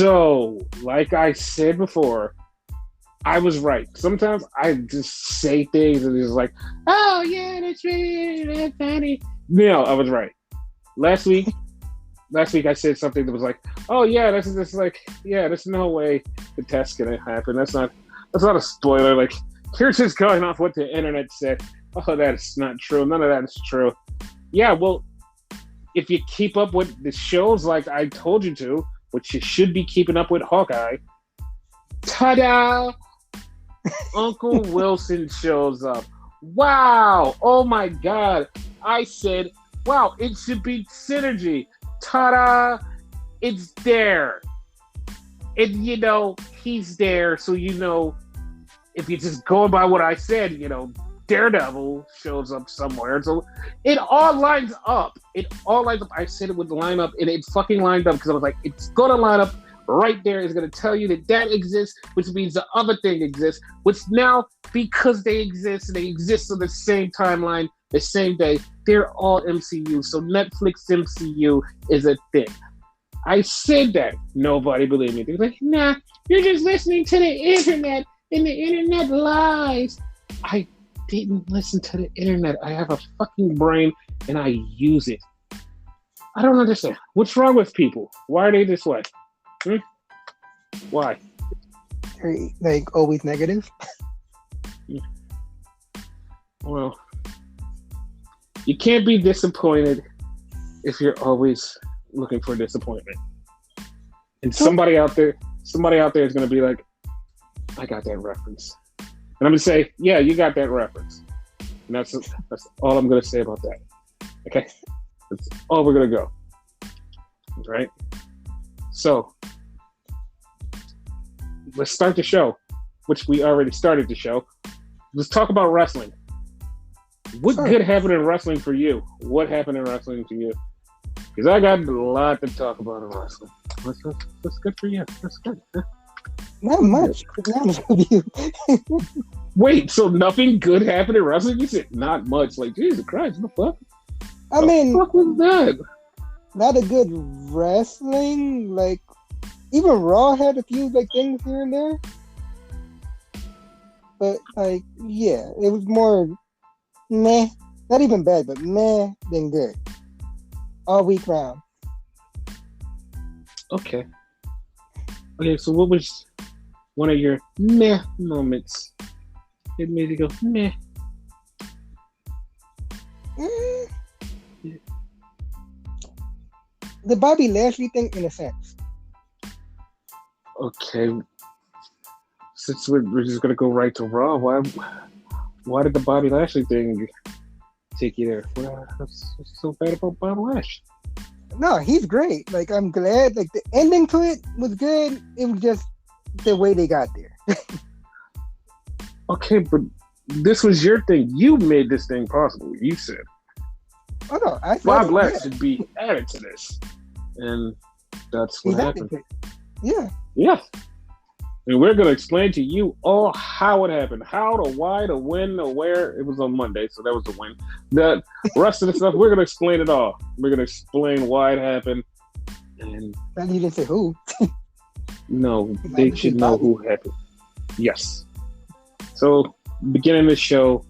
So, like I said before, I was right. Sometimes I just say things and it's like, oh yeah, that's really that's funny. No, I was right. Last week, I said something that was like, oh yeah, this like, yeah, there's no way the test's gonna happen. That's not a spoiler. Like, you're just going off what the internet said. Oh, that's not true. None of that is true. Yeah, well, if you keep up with the shows like I told you to, which you should be keeping up with Hawkeye, ta-da! Uncle Wilson shows up. Wow! Oh my God! I said, wow, it should be synergy. Ta-da! It's there. And he's there, so if you're just going by what I said, Daredevil shows up somewhere. So it all lines up. I said it would line up, and it fucking lined up because I was like, it's going to line up right there. It's going to tell you that exists, which means the other thing exists, which now, because they exist on the same timeline, the same day, they're all MCU. So Netflix MCU is a thing. I said that. Nobody believed me. They were like, nah, you're just listening to the internet, and the internet lies. I didn't listen to the internet. I have a fucking brain, and I use it. I don't understand. What's wrong with people? Why are they this way? Why? Like, always negative? Well, you can't be disappointed if you're always looking for disappointment. And somebody out there is going to be like, I got that reference. And I'm going to say, yeah, you got that reference. And that's all I'm going to say about that. Okay? That's all we're going to go. Right? So, let's start the show, which we already started the show. Let's talk about wrestling. What good happened in wrestling for you? What happened in wrestling to you? Because I got a lot to talk about in wrestling. What's good for you? That's good. Huh? Not much. Wait, so nothing good happened in wrestling? You said not much. Like, Jesus Christ, what the fuck? I mean, what was that? Not a good wrestling. Like, even Raw had a few things here and there. But yeah, it was more meh. Not even bad, but meh than good. All week round. Okay, so what was one of your meh moments? It made you go, meh. The Bobby Lashley thing, in a sense. Okay. Since we're just going to go right to Raw, why did the Bobby Lashley thing take you there? What's so bad about Bobby Lashley? No, he's great. I'm glad. The ending to it was good. It was just the way they got there. Okay, but this was your thing. You made this thing possible. You said. Oh no, I said Bob Lashley should be added to this, and that's what happened. Yeah. And we're going to explain to you all how it happened. How, to why, to when, to where. It was on Monday, so that was the win. The rest of the stuff, we're going to explain it all. We're going to explain why it happened. And you didn't say who. No, they should know who happened. Yes. So, beginning of the show,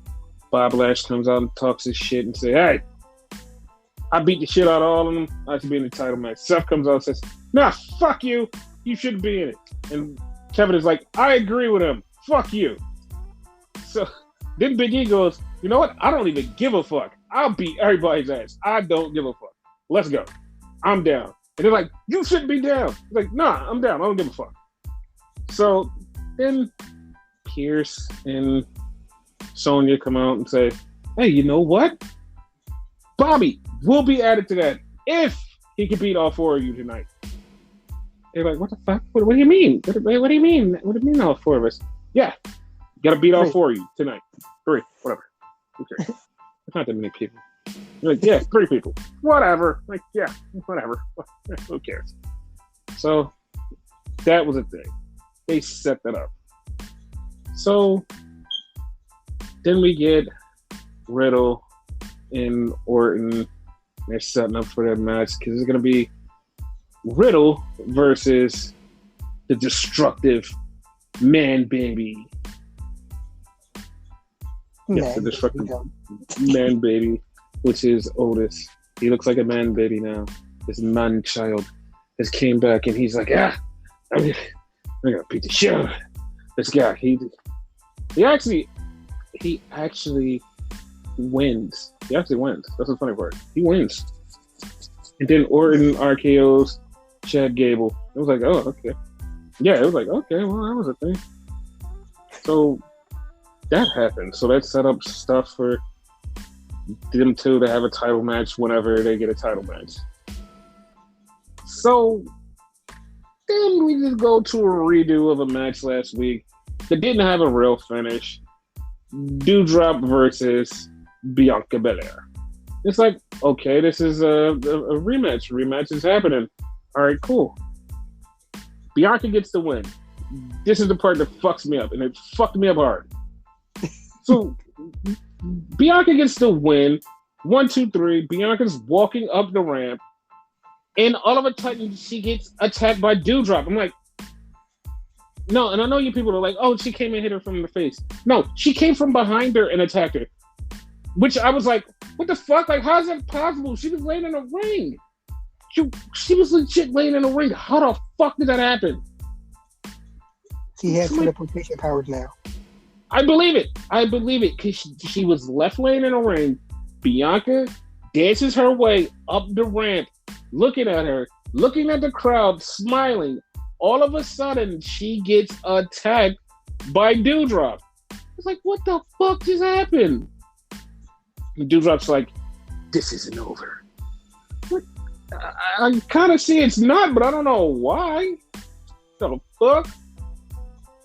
Bob Lashley comes out and talks his shit and say, hey, I beat the shit out of all of them. I should be in the title match. Seth comes out and says, nah, fuck you. You shouldn't be in it. And Kevin is like, I agree with him. Fuck you. So then Big E goes, you know what? I don't even give a fuck. I'll beat everybody's ass. I don't give a fuck. Let's go. I'm down. And they're like, you shouldn't be down. He's like, nah, I'm down. I don't give a fuck. So then Pierce and Sonya come out and say, hey, you know what? Bobby will be added to that if he can beat all four of you tonight. They're like, what the fuck? What do you mean? What do you mean? What do you mean all four of us? Yeah. You gotta beat all four of you tonight. 3, whatever. Okay. It's not that many people. You're like, yeah, 3 people. Whatever. Like, yeah, whatever. Who cares? So that was a thing. They set that up. So then we get Riddle and Orton. They're setting up for that match because it's gonna be Riddle versus the destructive man baby. Yes, the destructive man baby, which is Otis. He looks like a man baby now. This man child has came back and he's like, I'm gonna beat the shit out of this guy. He actually wins. He actually wins. That's the funny part. He wins. And then Orton RKO's Chad Gable. It was like, oh, okay. Yeah, it was like, okay, well, that was a thing. So that happened. So that set up stuff for them two to have a title match whenever they get a title match. So then we just go to a redo of a match last week that didn't have a real finish. Doudrop versus Bianca Belair. It's like, okay, this is a rematch. Rematch is happening. All right, cool. Bianca gets the win. This is the part that fucks me up, and it fucked me up hard. So Bianca gets the win. 1, 2, 3. Bianca's walking up the ramp, and all of a sudden she gets attacked by Doudrop. I'm like, no, and I know you people are like, oh, she came and hit her from the face. No, she came from behind her and attacked her. Which I was like, what the fuck? Like, how is that possible? She was laying in a ring. She was legit laying in a ring. How the fuck did that happen? She has teleportation powers now. I believe it. Because she was left laying in a ring. Bianca dances her way up the ramp, looking at her, looking at the crowd, smiling. All of a sudden, she gets attacked by Doudrop. It's like, what the fuck just happened? And Doudrop's like, this isn't over. What? I kind of see it's not, but I don't know why. What the fuck?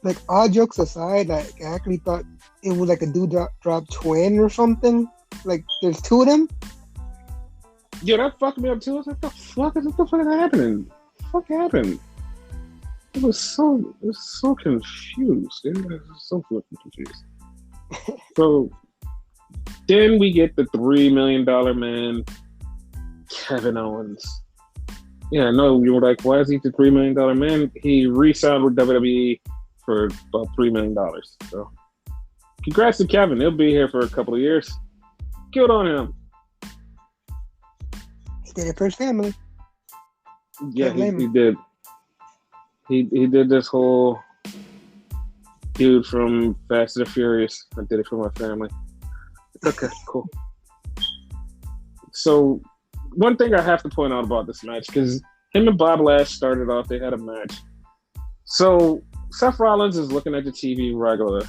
Like, all jokes aside, like, I actually thought it was like a Doudrop twin or something. Like, there's two of them. Yeah, that fucked me up too. I was like, what the fuck is happening? What the fuck happened? It was so confused. It was so fucking confused. So then we get the $3 million man, Kevin Owens. Yeah, no, you were like, why is he the $3 million man? He re-signed with WWE for about $3 million. So congrats to Kevin. He'll be here for a couple of years. Good on him. He did it for his family. Yeah, he did. He did this whole dude from Fast and the Furious. I did it for my family. Okay, cool. So one thing I have to point out about this match, because him and Bob Lash started off, they had a match. So Seth Rollins is looking at the TV regular.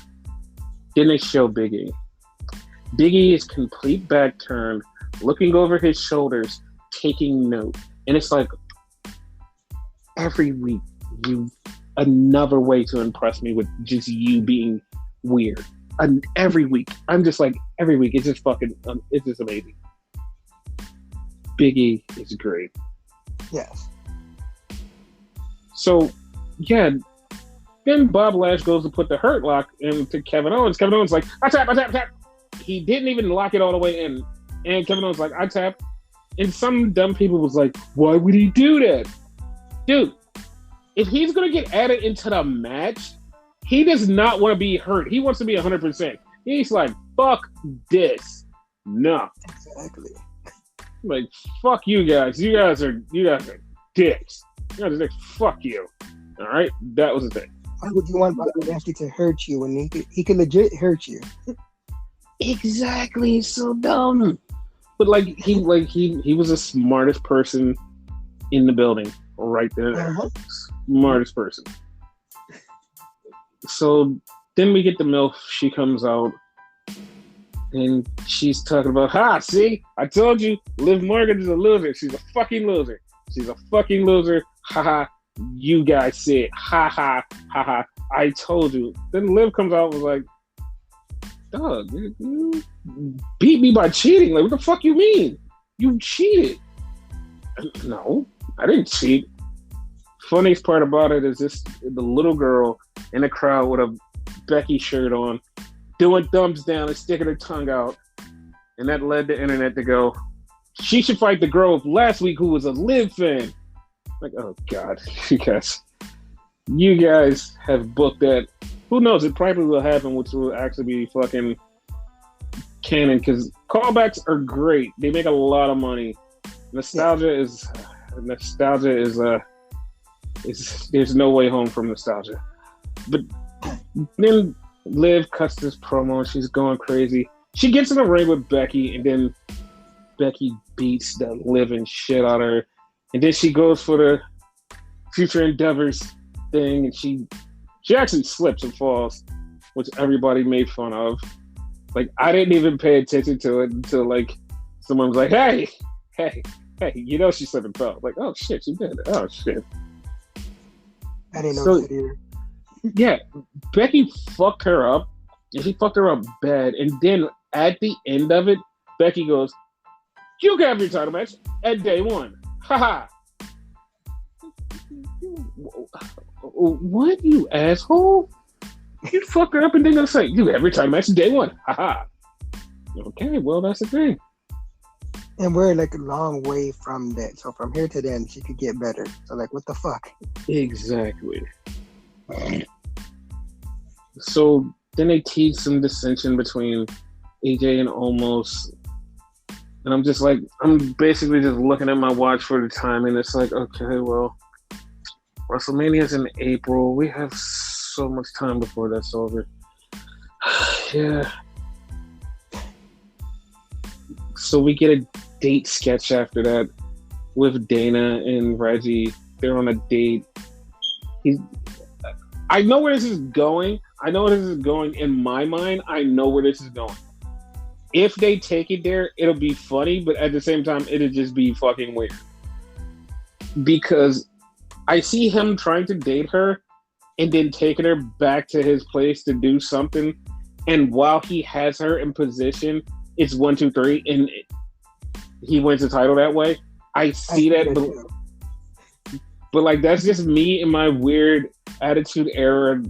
Then they show Big E. Big E is complete back turned, looking over his shoulders, taking note. And it's like, every week, you another way to impress me with just you being weird. And every week, I'm just like, every week, it's just fucking, it's just amazing. Big E is great. Yes. So, yeah, then Bob Lash goes to put the Hurt Lock into Kevin Owens. Kevin Owens like, I tap. He didn't even lock it all the way in. And Kevin Owens like, I tap. And some dumb people was like, why would he do that? Dude, if he's going to get added into the match, he does not want to be hurt. He wants to be 100%. He's like, fuck this. No. Exactly. Like, fuck you guys. You guys are dicks. You guys are dicks. Fuck you. All right? That was the thing. Why would you want Bobby Lashley to hurt you when he could legit hurt you? Exactly. So dumb. But he was the smartest person in the building right there. Uh-huh. Smartest person. So then we get the MILF. She comes out and she's talking about, see, I told you, Liv Morgan is a loser. She's a fucking loser. Ha. You guys said, ha. I told you. Then Liv comes out and was like, dog, you beat me by cheating. Like, what the fuck you mean? You cheated. No, I didn't cheat. Funniest part about it is this: the little girl in the crowd with a Becky shirt on, doing thumbs down and sticking her tongue out. And that led the internet to go, she should fight the girl last week who was a Liv fan. Like, oh God, you guys. You guys have booked that. Who knows? It probably will happen, which will actually be fucking canon because callbacks are great. They make a lot of money. Nostalgia is there's no way home from nostalgia. But then Liv cuts this promo and she's going crazy. She gets in the ring with Becky and then Becky beats the living shit out of her. And then she goes for the future endeavors thing and she actually slips and falls, which everybody made fun of. Like, I didn't even pay attention to it until, like, someone was like, hey, you know she slipped and fell. Like, oh, shit, she did. Oh, shit. I didn't know that either. Yeah, Becky fucked her up, and she fucked her up bad. And then at the end of it, Becky goes, you can have your title match at day one. Ha-ha. What, you asshole? You fucked her up and then gonna say, you have your title match day one. Haha. Okay, well, that's the thing. And we're like a long way from that. So from here to then, she could get better. So like, what the fuck? Exactly. So then they tease some dissension between AJ and Omos. And I'm just like, I'm basically just looking at my watch for the time. And it's like, okay, well, WrestleMania's in April. We have so much time before that's over. Yeah. So we get a date sketch after that with Dana and Reggie. They're on a date. I know where this is going. I know where this is going in my mind. I know where this is going. If they take it there, it'll be funny, but at the same time, it'll just be fucking weird. Because I see him trying to date her and then taking her back to his place to do something. And while he has her in position, it's 1, 2, 3, and he wins the title that way. I see that, but like that's just me in my weird attitude era,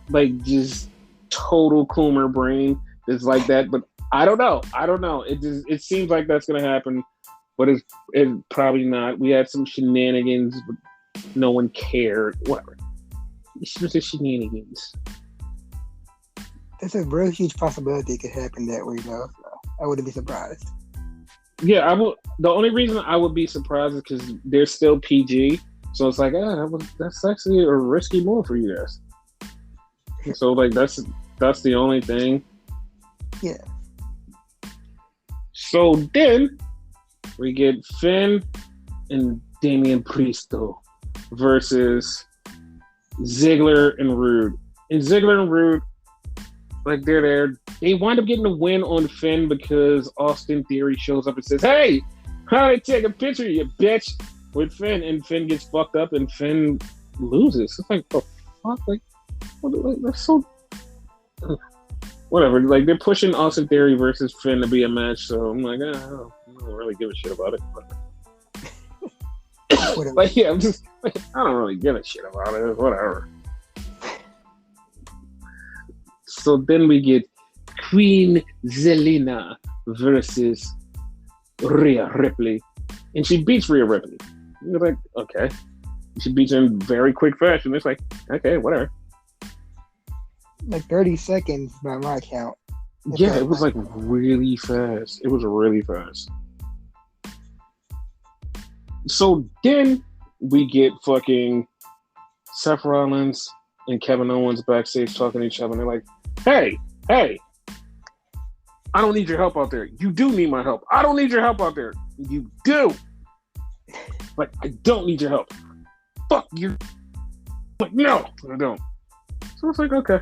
like just total Coomer brain that's like that. But I don't know. It seems like that's gonna happen, but it's probably not. We had some shenanigans, but no one cared. Whatever. It's just the shenanigans. That's a real huge possibility it could happen that way, though. So I wouldn't be surprised. Yeah, I will. The only reason I would be surprised is because they're still PG, so it's like, that's actually a risky move for you guys. So like that's the only thing. Yeah. So then we get Finn and Damian Priest versus Ziggler and Rude. And Ziggler and Rude, like they're there. They wind up getting a win on Finn because Austin Theory shows up and says, hey, how did take a picture of you, bitch, with Finn, and Finn gets fucked up and Finn loses. It's like, the fuck? Like, that's so... Whatever. Like, they're pushing Austin Theory versus Finn to be a match, so I'm like, I don't really give a shit about it. Like, yeah, I'm just... Like, I don't really give a shit about it. Whatever. So then we get Queen Zelina versus Rhea Ripley. And she beats Rhea Ripley. You're like, okay. She beats her in very quick fashion. It's like, okay, whatever. Like 30 seconds by my count. Yeah, it was like really fast. It was really fast. So then we get fucking Seth Rollins and Kevin Owens backstage talking to each other. And they're like, hey, I don't need your help out there. You do need my help. I don't need your help out there. You do. Like, I don't need your help. Fuck you. Like, no, I don't. So it's like, okay.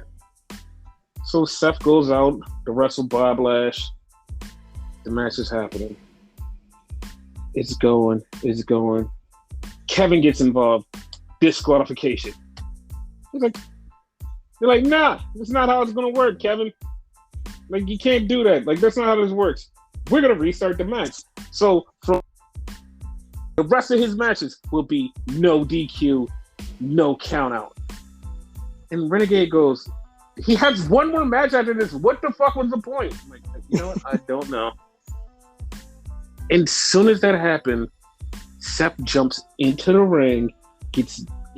So Seth goes out to wrestle Bob Lash. The match is happening. It's going. Kevin gets involved. Disqualification. They're like, nah, that's not how it's gonna work, Kevin. Like, you can't do that. Like, that's not how this works. We're gonna restart the match. So from the rest of his matches will be no DQ, no count out. And Renegade goes, he has one more match after this. What the fuck was the point? I'm like, you know what? I don't know. And as soon as that happened, Seth jumps into the ring,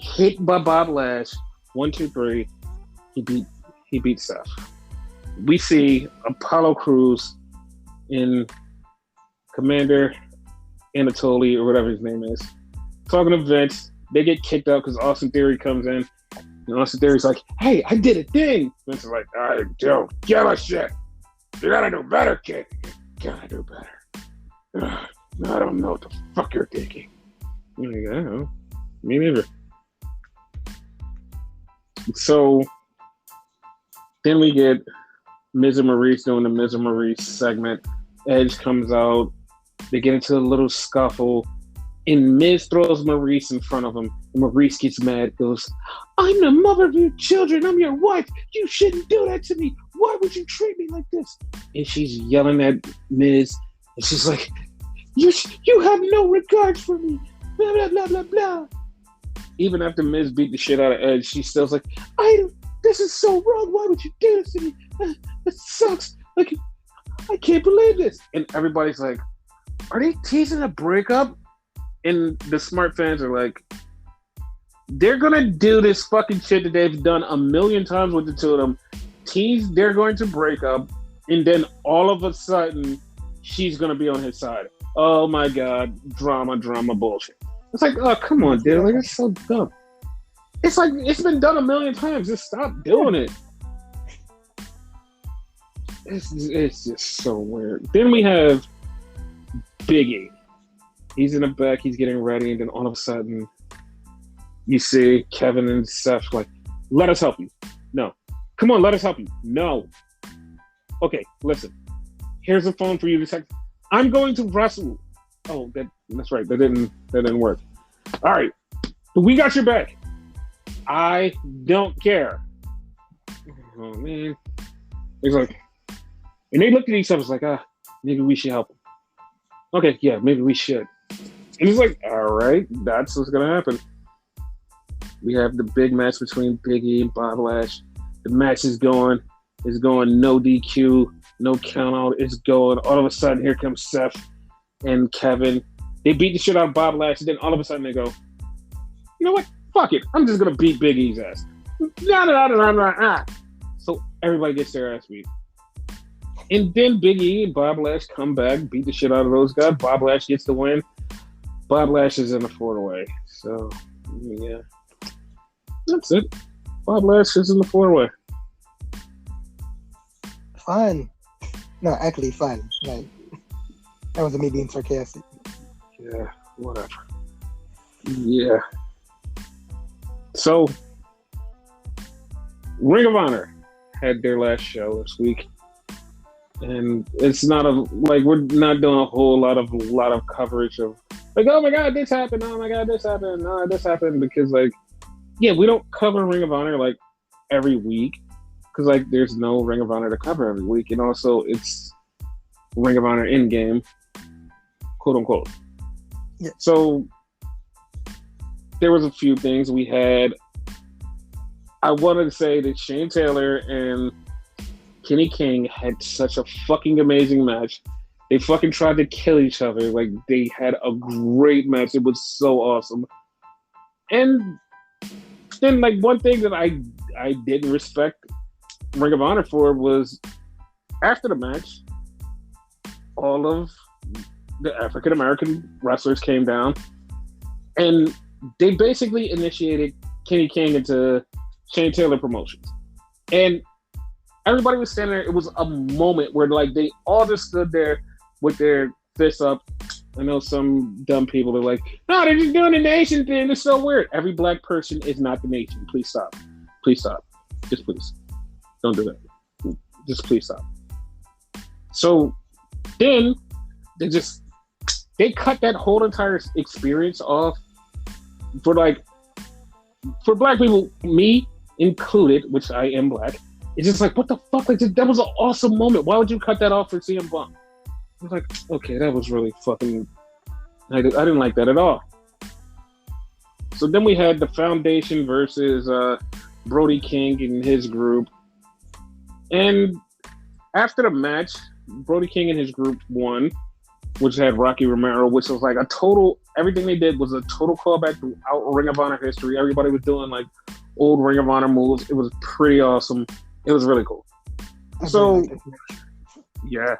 hit by Bob Lash. 1, 2, 3. He beat Seth. We see Apollo Crews in Commander Anatoly or whatever his name is, talking to Vince. They get kicked out because Austin Theory comes in. And Austin Theory's like, "Hey, I did a thing." Vince is like, "I don't give a shit. You gotta do better, kid. You gotta do better. I don't know what the fuck you're thinking." I'm like, I don't know. Me neither. So then we get Miz and Maurice doing the Miz and Maurice segment. Edge comes out. They get into a little scuffle. And Miz throws Maurice in front of him. And Maurice gets mad, goes, "I'm the mother of your children. I'm your wife. You shouldn't do that to me. Why would you treat me like this?" And she's yelling at Miz. And she's like, You have no regards for me. Blah, blah, blah, blah, blah. Even after Miz beat the shit out of Edge, she still's like, this is so wrong. Why would you do this to me? It sucks. Like, I can't believe this. And everybody's like, are they teasing a breakup? And the smart fans are like, they're going to do this fucking shit that they've done a million times with the two of them. Tease they're going to break up. And then all of a sudden, she's going to be on his side. Oh my God. Drama bullshit. It's like, oh, come on, dude. Like, it's so dumb. It's like, it's been done a million times. Just stop doing it. It's just so weird. Then we have Biggie. He's in the back. He's getting ready. And then all of a sudden, you see Kevin and Seth like, let us help you. No. Come on, let us help you. No. Okay, listen. Here's a phone for you to text. I'm going to wrestle. Oh, that's right. That didn't work. All right. But we got your back. I don't care. Oh, man. It's like, and they looked at each other like, maybe we should help him. Okay, yeah, maybe we should. And it's like, all right, that's what's going to happen. We have the big match between Big E and Bob Lash. The match is going no DQ, no count out. It's going. All of a sudden, here comes Seth and Kevin. They beat the shit out of Bob Lash, and then all of a sudden they go, you know what? Fuck it. I'm just going to beat Big E's ass. So everybody gets their ass beat. And then Big E and Bob Lash come back, beat the shit out of those guys. Bob Lash gets the win. Bob Lash is in the 4-way. So, yeah. That's it. Bob Lash is in the 4-way. Fun. No, actually fun. Like, that wasn't me being sarcastic. Yeah, whatever. Yeah. So, Ring of Honor had their last show this week. And it's not we're not doing a whole lot of coverage of like, oh my God, this happened. Oh my God, this happened. Oh, this happened. Because we don't cover Ring of Honor like every week. Because like there's no Ring of Honor to cover every week. And also it's Ring of Honor in-game, quote unquote. Yeah. So there was a few things we had. I wanted to say that Shane Taylor and Kenny King had such a fucking amazing match. They fucking tried to kill each other. Like, they had a great match. It was so awesome. And then, like, one thing that I didn't respect Ring of Honor for was after the match, all of the African-American wrestlers came down and they basically initiated Kenny King into Shane Taylor Promotions. And everybody was standing there. It was a moment where, like, they all just stood there with their fists up. I know some dumb people are like, no, they're just doing the nation thing. It's so weird. Every black person is not the nation. Please stop. Please stop. Just please. Don't do that. Just please stop. So then they cut that whole entire experience off for black people, me included, which I am black. It's just like, what the fuck? Like, that was an awesome moment. Why would you cut that off for CM Punk? I was like, okay, that was really fucking... I didn't like that at all. So then we had the Foundation versus Brody King and his group. And after the match, Brody King and his group won. which had Rocky Romero, which was like a total. Everything they did was a total callback throughout Ring of Honor history. Everybody was doing like old Ring of Honor moves. It was pretty awesome. It was really cool. So, yeah.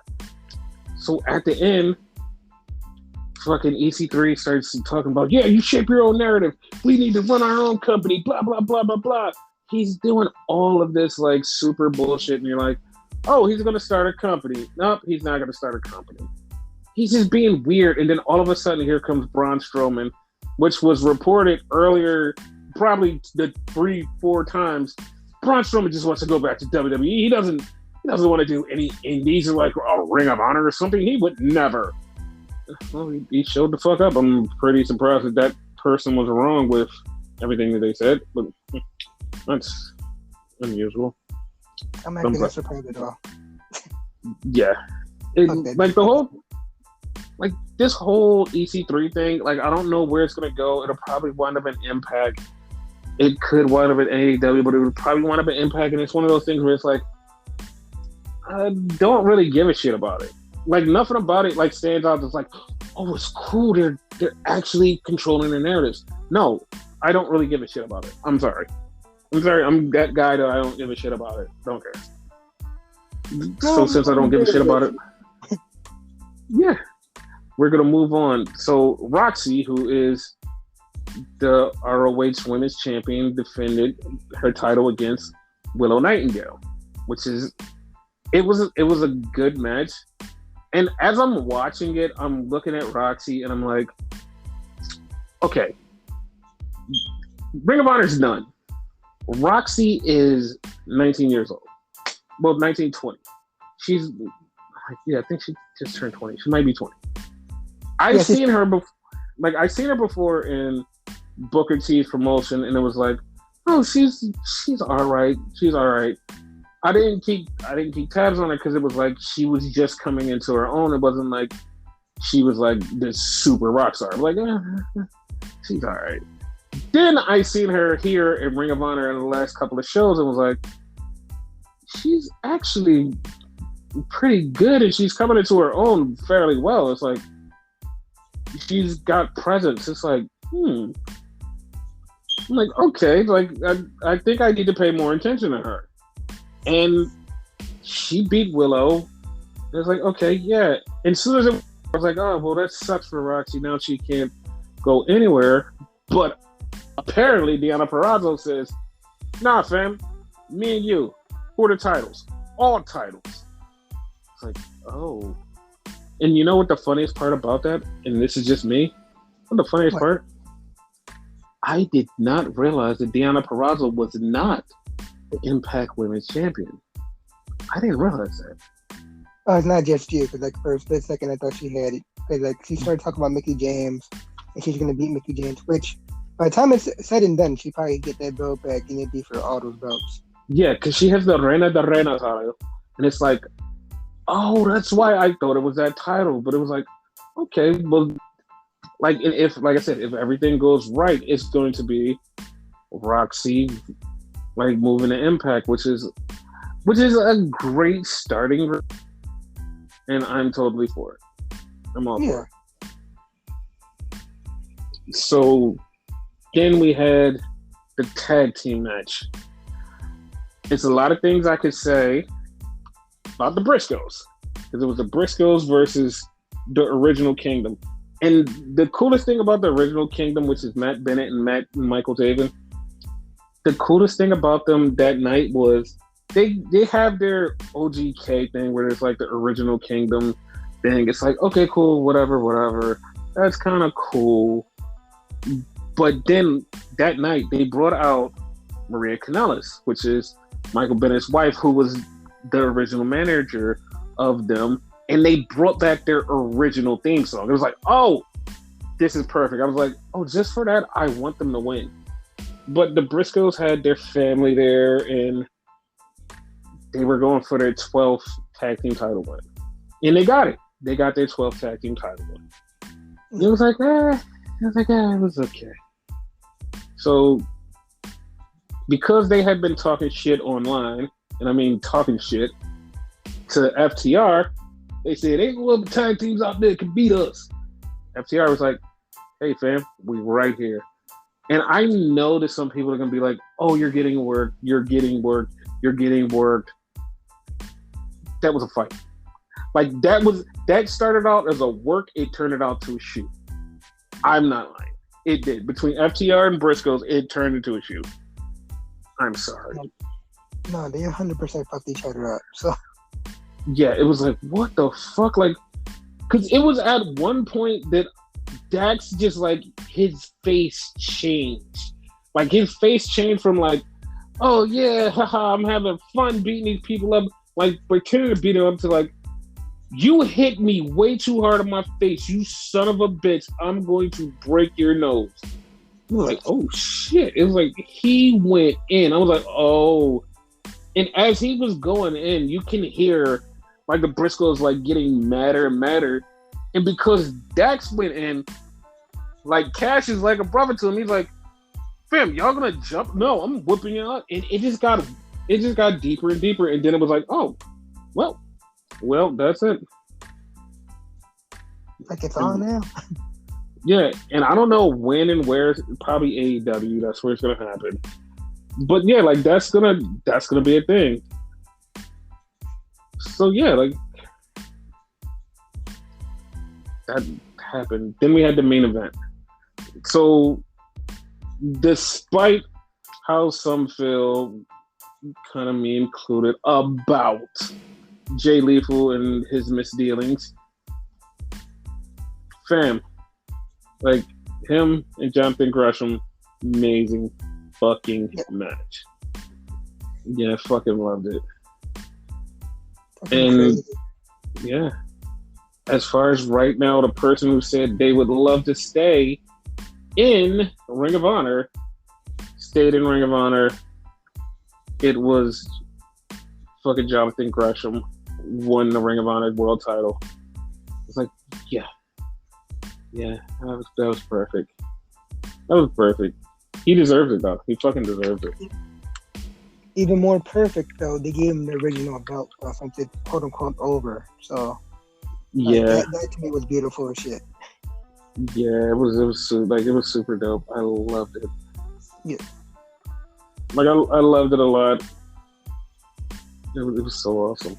So at the end, fucking EC3 starts talking about, yeah, you shape your own narrative. We need to run our own company. Blah blah blah blah blah. He's doing all of this like super bullshit, and you're like, oh, he's gonna start a company. Nope, he's not gonna start a company. He's just being weird, and then all of a sudden, here comes Braun Strowman, which was reported earlier, probably the 3-4 times. Braun Strowman just wants to go back to WWE. He doesn't want to do any indies or like a Ring of Honor or something. He would never. Well, he showed the fuck up. I'm pretty surprised that person was wrong with everything that they said, but that's unusual. I'm not gonna surprise at all. Yeah, like the whole. Like, this whole EC3 thing, like, I don't know where it's going to go. It'll probably wind up in Impact. It could wind up in AEW, but it would probably wind up in Impact. And it's one of those things where it's like, I don't really give a shit about it. Like, nothing about it, like, stands out. It's like, oh, it's cool. They're actually controlling their narratives. No, I don't really give a shit about it. I'm sorry. I'm that guy that I don't give a shit about it. Don't care. So since I don't give a shit about it, yeah. We're going to move on. So Roxy, who is the ROH Women's Champion, defended her title against Willow Nightingale, which is it was a good match. And as I'm watching it, I'm looking at Roxy and I'm like, okay, Ring of Honor's done. Roxy is 19 years old. Well, 19, 20. I think she just turned 20. She might be 20. I've seen her before in Booker T's promotion, and it was like, oh, she's all right. She's all right. I didn't keep tabs on her because it was like she was just coming into her own. It wasn't like she was like this super rock star. I'm like, she's all right. Then I seen her here in Ring of Honor in the last couple of shows and was like, she's actually pretty good, and she's coming into her own fairly well. It's like, she's got presence. It's like, I'm like, okay, like I think I need to pay more attention to her. And she beat Willow. It's like, okay, yeah. And as soon as I was like, oh, well, that sucks for Roxy. Now she can't go anywhere. But apparently, Deonna Purrazzo says, nah, fam, me and you, for the titles, all titles. It's like, oh. And you know what the funniest part about that? And this is just me. What the funniest part? I did not realize that Deonna Purrazzo was not the Impact Women's Champion. I didn't realize that. Oh, it's not just you. Because like for a split second, I thought she had it. Because like she started talking about Mickie James, and she's gonna beat Mickie James. Which, by the time it's said and done, she probably get that belt back and it'd be for all those belts. Yeah, because she has the Reina de Reina title, and it's like, oh, that's why I thought it was that title. But it was like, okay, well, like I said, if everything goes right, it's going to be Roxy, like moving to Impact, which is a great starting, and I'm totally for it. I'm all for it. So then we had the tag team match. It's a lot of things I could say about the Briscoes, because it was the Briscoes versus the Original Kingdom. And the coolest thing about the Original Kingdom, which is Matt Bennett and Michael Taven, the coolest thing about them that night was they have their OGK thing where it's like the Original Kingdom thing. It's like, okay, cool, whatever. That's kind of cool. But then that night they brought out Maria Kanellis, which is Michael Bennett's wife, who was the original manager of them, and they brought back their original theme song. It was like, oh, this is perfect. I was like, oh, just for that, I want them to win. But the Briscoes had their family there, and they were going for their 12th tag team title win. And they got it. They got their 12th tag team title win. And it was like, it was okay. So, because they had been talking shit online, and I mean talking shit, to FTR, They said, ain't no other tag teams out there can beat us. FTR was like, hey, fam, we right here. And I know that some people are going to be like, oh, you're getting worked. You're getting worked. You're getting worked. That was a fight. Like, that started out as a work. It turned it out to a shoot. I'm not lying. It did. Between FTR and Briscoes, it turned into a shoot. I'm sorry. No, they 100% fucked each other up. So yeah, it was like, what the fuck? Like, because it was at one point that Dax just, like, his face changed. Like, his face changed from, like, oh, yeah, haha, I'm having fun beating these people up. Like, pretending to beat them up to, like, you hit me way too hard on my face, you son of a bitch. I'm going to break your nose. I was like, oh, shit. It was like, he went in. I was like, oh. And as he was going in, you can hear, like, the Briscoes, like, getting madder and madder. And because Dax went in, like, Cash is like a brother to him. He's like, fam, y'all gonna jump? No, I'm whooping you out. And it just got deeper and deeper. And then it was like, oh, well, that's it. Like, it's on now. Yeah, and I don't know when and where. Probably AEW. That's where it's gonna happen. But yeah, like that's gonna be a thing. So yeah, like that happened. Then we had the main event. So despite how some feel, kind of me included, about Jay Lethal and his misdealings, fam, like him and Jonathan Gresham, amazing fucking match. Yeah, I fucking loved it. And crazy. Yeah, as far as right now, the person who said they would love to stay in Ring of Honor stayed in Ring of Honor. It was fucking Jonathan Gresham won the Ring of Honor world title. It's like, yeah, that was perfect. That was perfect. He deserves it, though. He fucking deserves it. Even more perfect, though, they gave him the original belt since it's quote unquote over. So, yeah, that to me was beautiful as shit. Yeah, it was super dope. I loved it. Yeah, like I loved it a lot. It was so awesome.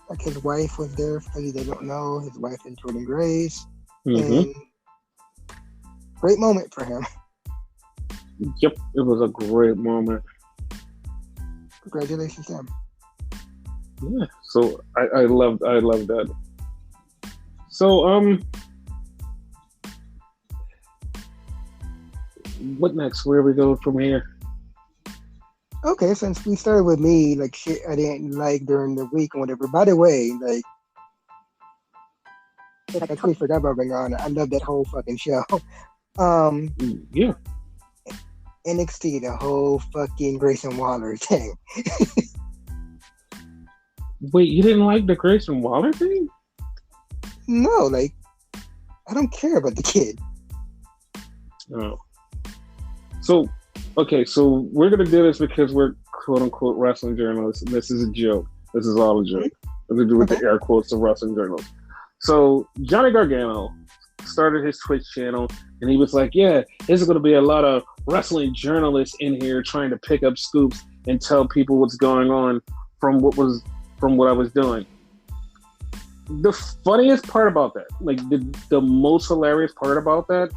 Like his wife was there. For those that don't know, his wife is Jordan Grace. Mm-hmm. And great moment for him. Yep, it was a great moment. Congratulations to him. Yeah, so I loved that. So what next? Where we go from here? Okay, since we started with me, like shit I didn't like during the week or whatever. By the way, like I totally forgot about Ring of Honor. I love that whole fucking show. Yeah. NXT, the whole fucking Grayson Waller thing. Wait, you didn't like the Grayson Waller thing? No, like I don't care about the kid. Oh. So, okay, so we're gonna do this because we're quote unquote wrestling journalists, and this is a joke. This is all a joke. We're gonna do with the air quotes of wrestling journalists. So Johnny Gargano started his Twitch channel, and he was like, "Yeah, there's gonna be a lot of wrestling journalists in here trying to pick up scoops and tell people what's going on from what I was doing." The funniest part about that, like the most hilarious part about that,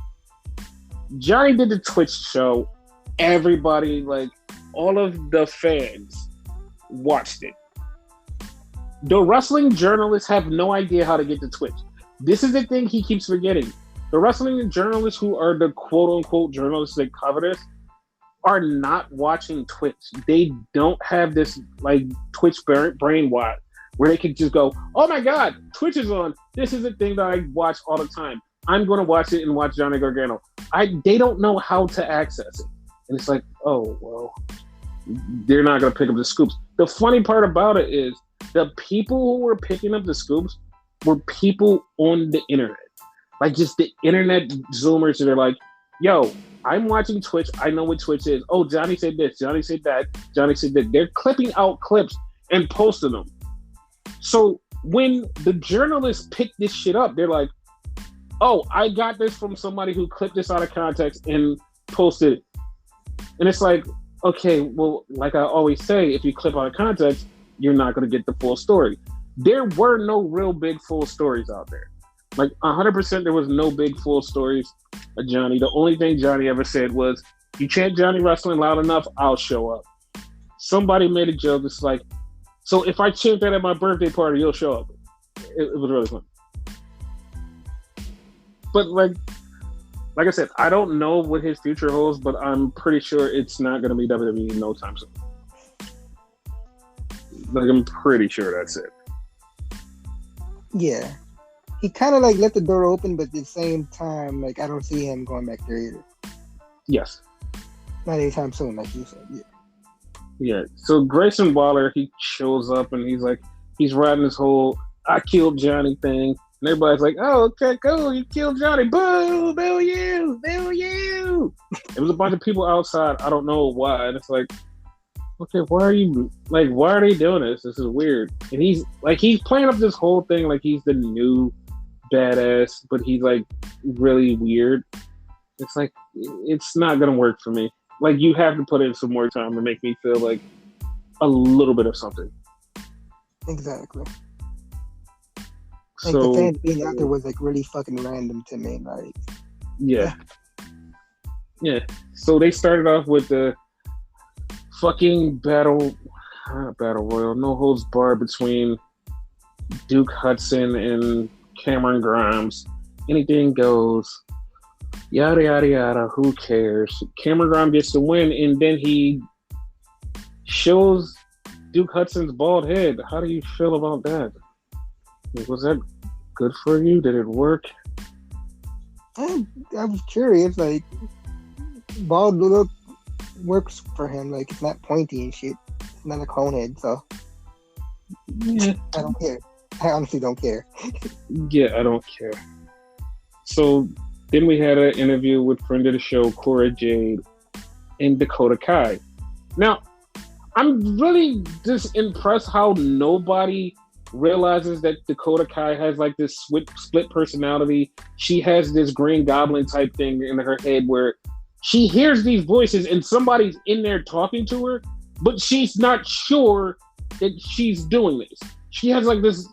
Johnny did the Twitch show. Everybody, like all of the fans, watched it. The wrestling journalists have no idea how to get to Twitch. This is the thing he keeps forgetting. The wrestling journalists who are the quote-unquote journalists that cover this are not watching Twitch. They don't have this like Twitch brainwash where they can just go, oh my God, Twitch is on. This is the thing that I watch all the time. I'm going to watch it and watch Johnny Gargano. They don't know how to access it. And it's like, oh, well, they're not going to pick up the scoops. The funny part about it is the people who were picking up the scoops were people on the internet. Like just the internet Zoomers that are like, yo, I'm watching Twitch. I know what Twitch is. Oh, Johnny said this. Johnny said that. Johnny said that. They're clipping out clips and posting them. So when the journalists pick this shit up, they're like, "Oh, I got this from somebody who clipped this out of context and posted it." And it's like, okay, well, like I always say, if you clip out of context, you're not going to get the full story. There were no real big full stories out there. Like 100%, there was no big full stories of Johnny. The only thing Johnny ever said was, "You chant Johnny Wrestling loud enough, I'll show up." Somebody made a joke. It's like, so if I chant that at my birthday party, you'll show up. It was really fun. But like I said, I don't know what his future holds, but I'm pretty sure it's not going to be WWE no time soon. Like, I'm pretty sure that's it. Yeah. He kind of like left the door open, but at the same time, like, I don't see him going back there either. Yes. Not anytime soon, like you said. Yeah. Yeah. So Grayson Waller, he shows up and he's like, he's riding this whole "I killed Johnny" thing. And everybody's like, "Oh, okay, cool. You killed Johnny. Boo! Boo you! Boo you!" There was a bunch of people outside. I don't know why. And it's like, okay, why are they doing this? This is weird. And he's playing up this whole thing like he's the new badass, but he's like really weird. It's like, it's not going to work for me. Like, you have to put in some more time to make me feel like a little bit of something. Exactly. So, like, the fans being out there was like really fucking random to me. Like, yeah. So they started off with the fucking battle royal, no holds barred between Duke Hudson and Cameron Grimes. Anything goes. Yada yada yada. Who cares? Cameron Grimes gets the win, and then he shows Duke Hudson's bald head. How do you feel about that? Was that good for you? Did it work? I was curious. Like, bald look works for him. Like, it's not pointy and shit. It's not a cone head, so Yeah. I don't care. I honestly don't care. Yeah, I don't care. So then we had an interview with friend of the show, Cora Jade, and Dakota Kai. Now, I'm really just impressed how nobody realizes that Dakota Kai has like this split personality. She has this Green Goblin type thing in her head where she hears these voices and somebody's in there talking to her, but she's not sure that she's doing this. She has like this,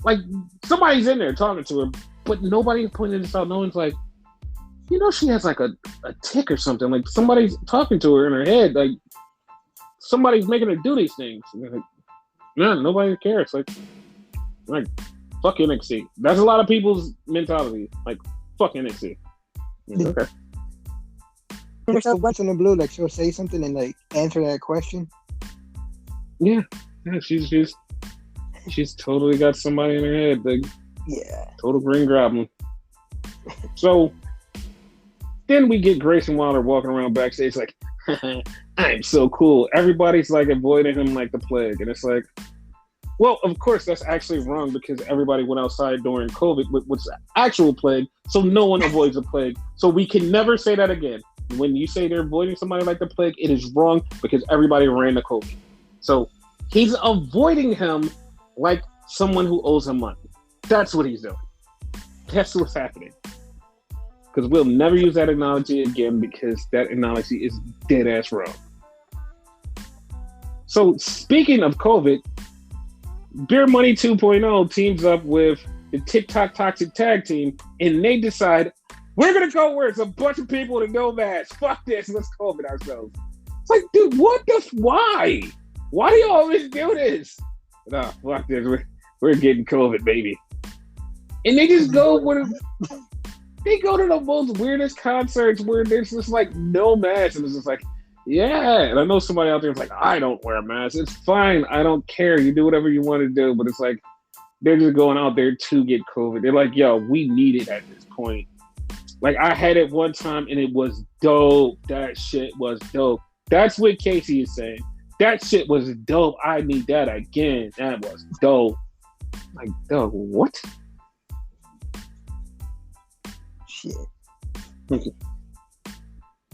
like, somebody's in there talking to her, but nobody pointed this out. No one's like, she has like a tick or something. Like, somebody's talking to her in her head. Like, somebody's making her do these things. Like, no, nobody cares. Like, fuck NXT. That's a lot of people's mentality. Like, fuck NXT. Okay. Once in the blue, like, she'll say something and like answer that question. Yeah, she's totally got somebody in her head. Like, yeah, total Green Goblin. So then we get Grayson Waller walking around backstage like, "I'm so cool." Everybody's like avoiding him like the plague, and it's like, well, of course that's actually wrong because everybody went outside during COVID, which was actual plague. So no one avoids the plague. So we can never say that again. When you say they're avoiding somebody like the plague, it is wrong because everybody ran the COVID. So he's avoiding him like someone who owes him money. That's what he's doing. That's what's happening. Because we'll never use that analogy again because that analogy is dead ass wrong. So speaking of COVID, Beer Money 2.0 teams up with the TikTok Toxic Tag Team, and they decide, we're going to go where it's a bunch of people with no mask. Fuck this. Let's COVID ourselves. It's like, dude, why? Why do you always do this? Nah, fuck this. We're getting COVID, baby. And they just go they go to the most weirdest concerts where there's just like no mask. And it's just like, yeah. And I know somebody out there is like, I don't wear a mask. It's fine. I don't care. You do whatever you want to do. But it's like, they're just going out there to get COVID. They're like, yo, we need it at this point. Like, I had it one time and it was dope. That shit was dope. That's what Casey is saying. That shit was dope. I need that again. That was dope. Like, dog, what? Shit. Okay.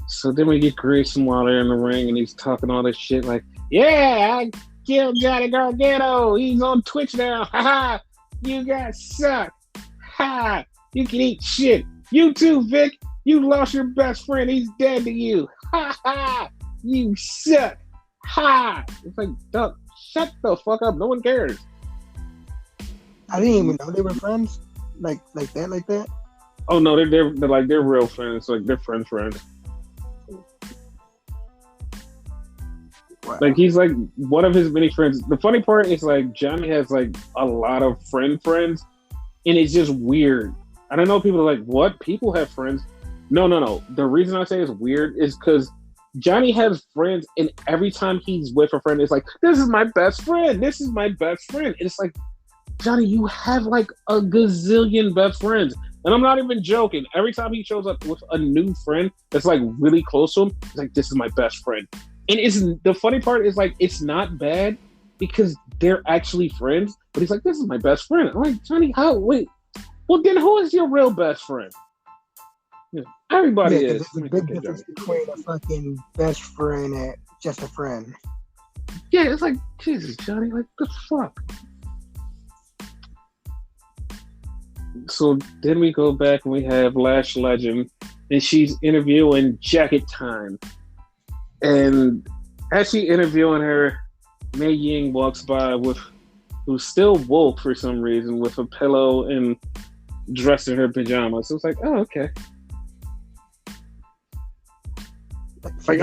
So then we get Grayson Waller in the ring and he's talking all this shit like, yeah, I killed Johnny Gargano. He's on Twitch now. Ha ha. You guys suck. Ha. You can eat shit. You too, Vic. You lost your best friend. He's dead to you. Ha ha. You suck. Ha. It's like, duck. Shut the fuck up. No one cares. I didn't even know they were friends. Like that. Oh no, they're like they're real friends. Like they're friends. Wow. Like he's like one of his many friends. The funny part is like Johnny has like a lot of friends, and it's just weird. And I know people are like, "What? People have friends?" No. The reason I say it's weird is because Johnny has friends, and every time he's with a friend, it's like, "This is my best friend. This is my best friend." And it's like, Johnny, you have like a gazillion best friends. And I'm not even joking. Every time he shows up with a new friend that's like really close to him, he's like, this is my best friend. And the funny part is like, it's not bad because they're actually friends. But he's like, this is my best friend. I'm like, Johnny, how? Wait. Well, then who is your real best friend? Yeah, everybody is. There's a big difference between a fucking best friend and just a friend. Yeah, it's like, Jesus, Johnny, like, the fuck? So then we go back and we have Lash Legend, and she's interviewing Jacket Time. And as she interviewing her, Mei Ying walks by who's still woke for some reason, with a pillow and dressed in her pajamas. So it's like, oh, okay. Like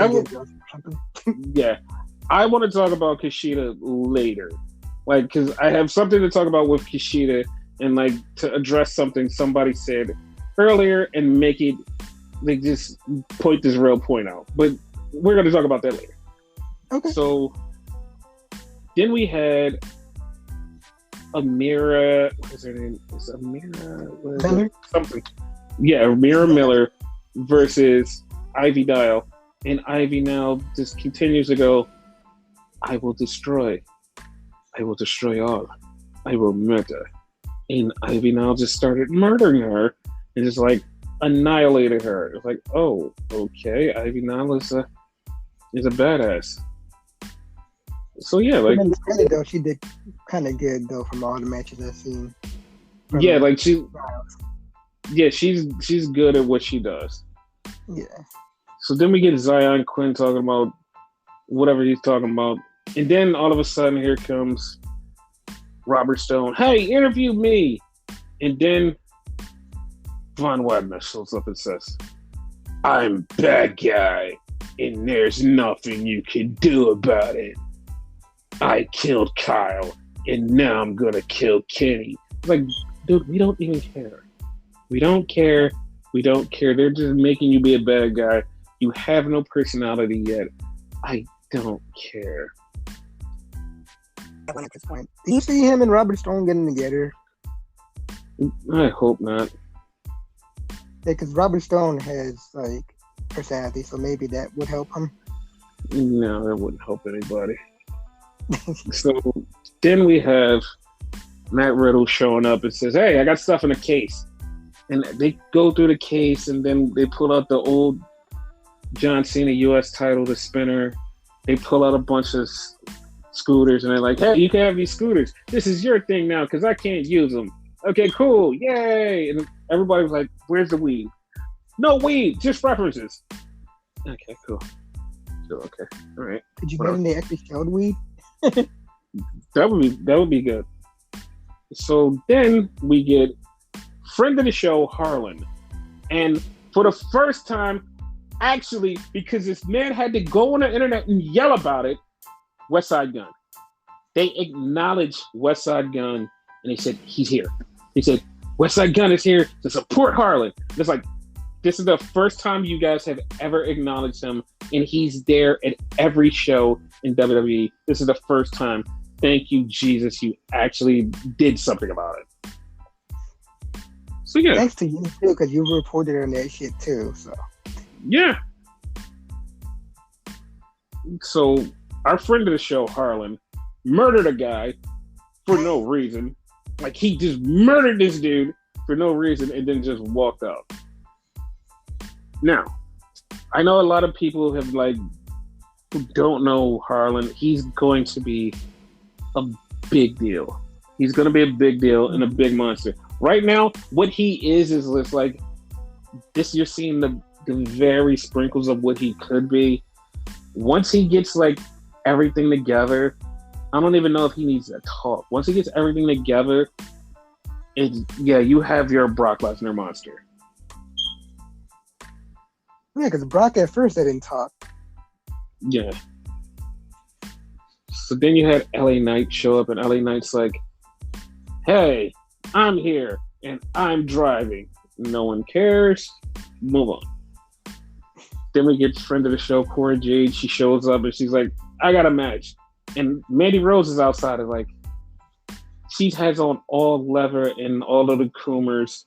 yeah, I want to talk about Kushida later, like because I have something to talk about with Kushida. And like to address something somebody said earlier and make it, like just point this real point out. But we're going to talk about that later. Okay. So then we had Amira. What is her name? Is Amira Miller? Something? Yeah, Amira Miller versus Ivy Dial, and Ivy now just continues to go. I will destroy all. I will murder. And Ivy now just started murdering her and just like annihilated her. It's like, oh, okay, Ivy now is a badass. So yeah, like though, she did kind of good though from all the matches I've seen. Yeah, like she's good at what she does. Yeah. So then we get Zion Quinn talking about whatever he's talking about, and then all of a sudden here comes Robert Stone, hey, interview me. And then Von Wagner shows up and says, I'm bad guy, and there's nothing you can do about it. I killed Kyle, and now I'm gonna kill Kenny. Like, dude, we don't even care. We don't care. They're just making you be a bad guy. You have no personality yet. I don't care. At this point, do you see him and Robert Stone getting together? I hope not. Yeah, because Robert Stone has like personality, so maybe that would help him. No, that wouldn't help anybody. So then we have Matt Riddle showing up and says, hey, I got stuff in a case. And they go through the case, and then they pull out the old John Cena US title, the spinner. They pull out a bunch of scooters, and they're like, hey, you can have these scooters. This is your thing now because I can't use them. Okay, cool. Yay. And everybody was like, where's the weed? No weed, just references. Okay, cool. So, okay. All right. Could you get them they actually showed weed? That would be good. So then we get friend of the show, Harland. And for the first time, actually, because this man had to go on the internet and yell about it, West Side Gun. They acknowledged West Side Gun, and they said, he's here. He said, West Side Gun is here to support Harland. It's like, this is the first time you guys have ever acknowledged him, and he's there at every show in WWE. This is the first time. Thank you, Jesus, you actually did something about it. So yeah. Thanks to you too, because you reported on that shit too. So yeah. So our friend of the show, Harland, murdered a guy for no reason. Like, he just murdered this dude for no reason and then just walked out. Now, I know a lot of people have, like, who don't know Harland. He's going to be a big deal. He's going to be a big deal and a big monster. Right now, what he is just like this. You're seeing the very sprinkles of what he could be. Once he gets like everything together, I don't even know if he needs to talk. Once he gets everything together, you have your Brock Lesnar monster. Yeah, because Brock at first they didn't talk. Yeah. So then you had LA Knight show up, and LA Knight's like, "Hey, I'm here, and I'm driving. No one cares. Move on." Then we get friend of the show, Cora Jade. She shows up, and she's like, "I got a match." And Mandy Rose is outside of like, she has on all leather, and all of the groomers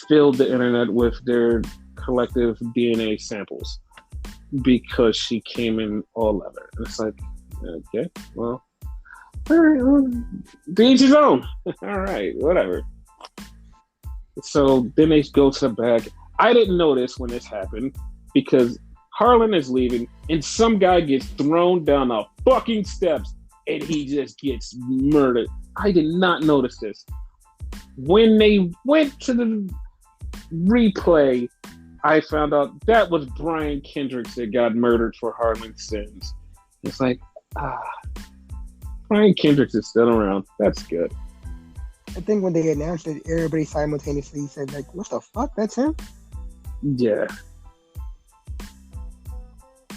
filled the internet with their collective DNA samples because she came in all leather. And it's like, okay, well, all right, well, to each his own. All right, whatever. So then they go to the back. I didn't notice when this happened because Harland is leaving and some guy gets thrown down the fucking steps and he just gets murdered. I did not notice this. When they went to the replay, I found out that was Brian Kendricks that got murdered for Harland's sins. It's like, Brian Kendricks is still around. That's good. I think when they announced it, everybody simultaneously said, like, what the fuck? That's him? Yeah.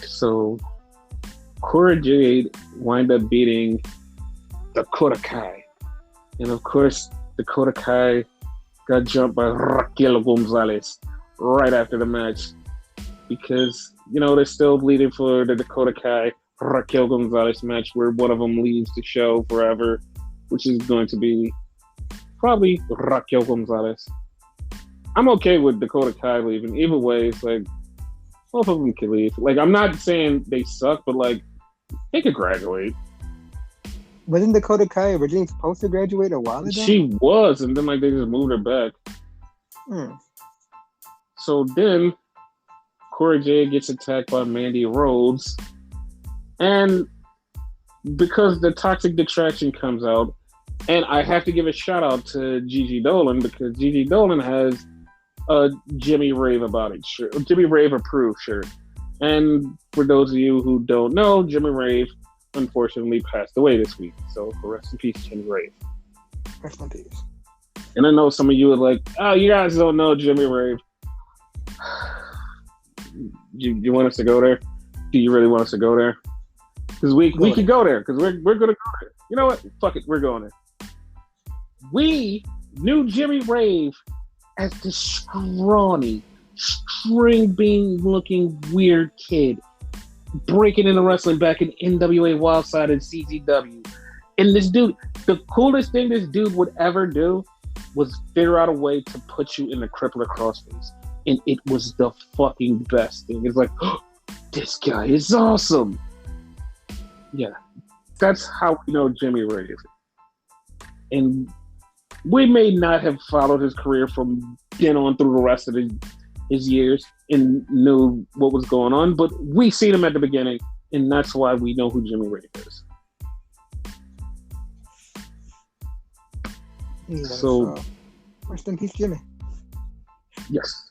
So, Cora Jade wind up beating Dakota Kai. And of course, Dakota Kai got jumped by Raquel Gonzalez right after the match. Because, they're still bleeding for the Dakota Kai Raquel Gonzalez match where one of them leaves the show forever, which is going to be probably Raquel Gonzalez. I'm okay with Dakota Kai leaving. Either way, it's like, both of them can leave. Like, I'm not saying they suck, but, like, they could graduate. Wasn't Dakota Kai originally supposed to graduate a while ago? She was, and then, like, they just moved her back. So then, Cora Jade gets attacked by Mandy Rhodes, and because the Toxic Attraction comes out, and I have to give a shout out to Gigi Dolan because Gigi Dolan has a Jimmy Rave About It shirt, Jimmy Rave approved shirt. And for those of you who don't know, Jimmy Rave unfortunately passed away this week. So rest in peace, Jimmy Rave. Rest in peace. And I know some of you are like, oh, you guys don't know Jimmy Rave. You want us to go there? Do you really want us to go there? Because we could go there because we're going to go there. You know what? Fuck it. We're going there. We knew Jimmy Rave as the scrawny, string bean looking weird kid breaking into wrestling back in NWA Wildside and CZW. And this dude, the coolest thing this dude would ever do was figure out a way to put you in the crippler crossface. And it was the fucking best thing. It's like, oh, this guy is awesome. Yeah. That's how we know Jimmy Rave. And we may not have followed his career from then on through the rest of his years and knew what was going on, but we seen him at the beginning, and that's why we know who Jimmy Rave is. Yeah, so, rest in peace, Jimmy. Yes.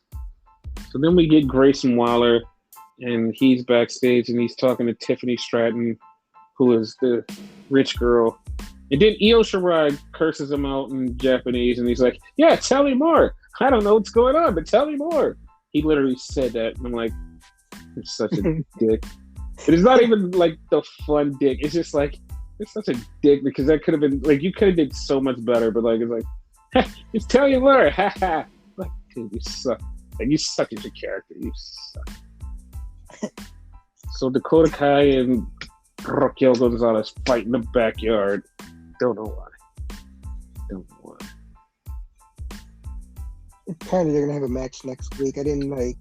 So then we get Grayson Waller, and he's backstage, and he's talking to Tiffany Stratton, who is the rich girl. And then Io Shirai curses him out in Japanese, and he's like, yeah, tell me more. I don't know what's going on, but tell me more. He literally said that, and I'm like, you're such a dick. It is not even, like, the fun dick. It's just, like, it's such a dick, because that could have been, like, you could have did so much better, but, like, it's like, just tell you more. Ha ha. Like, dude, you suck. Like, you suck as a character. You suck. So Dakota Kai and Raquel Gonzalez fight in the backyard. Don't know why. Apparently they're gonna have a match next week. I didn't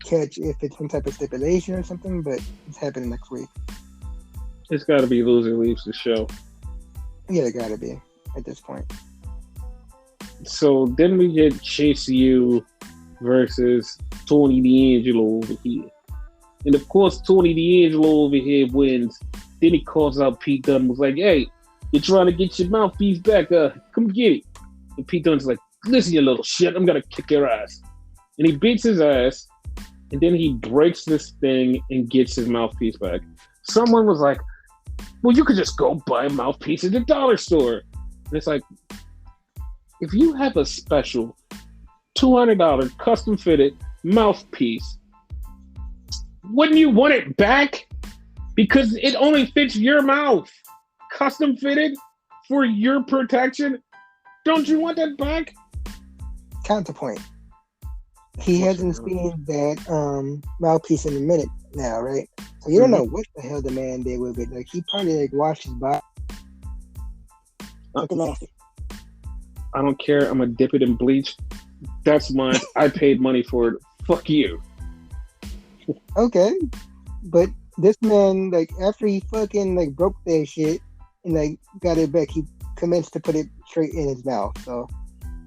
catch if it's some type of stipulation or something, but it's happening next week. It's got to be loser leaves the show. Yeah, it gotta be at this point. So then we get Chase U versus Tony D'Angelo over here. And of course, Tony D'Angelo over here wins Then he calls out Pete Dunne, was like, "Hey, you're trying to get your mouthpiece back. Come get it." And Pete Dunne's like, "Listen, you little shit, I'm gonna kick your ass." And he beats his ass, and then he breaks this thing and gets his mouthpiece back. Someone was like, "Well, you could just go buy a mouthpiece at the dollar store." And it's like, if you have a special $200 custom fitted mouthpiece, wouldn't you want it back? Because it only fits your mouth. Custom fitted for your protection. Don't you want that back? Counterpoint. He hasn't seen that mouthpiece in a minute now, right? So you don't know what the hell the man did with it. Like, he probably like washed his body. Looking off. I don't care. I'm gonna dip it in bleach. That's mine. I paid money for it. Fuck you. Okay, but this man, like, after he fucking like broke that shit and like got it back, he commenced to put it straight in his mouth. So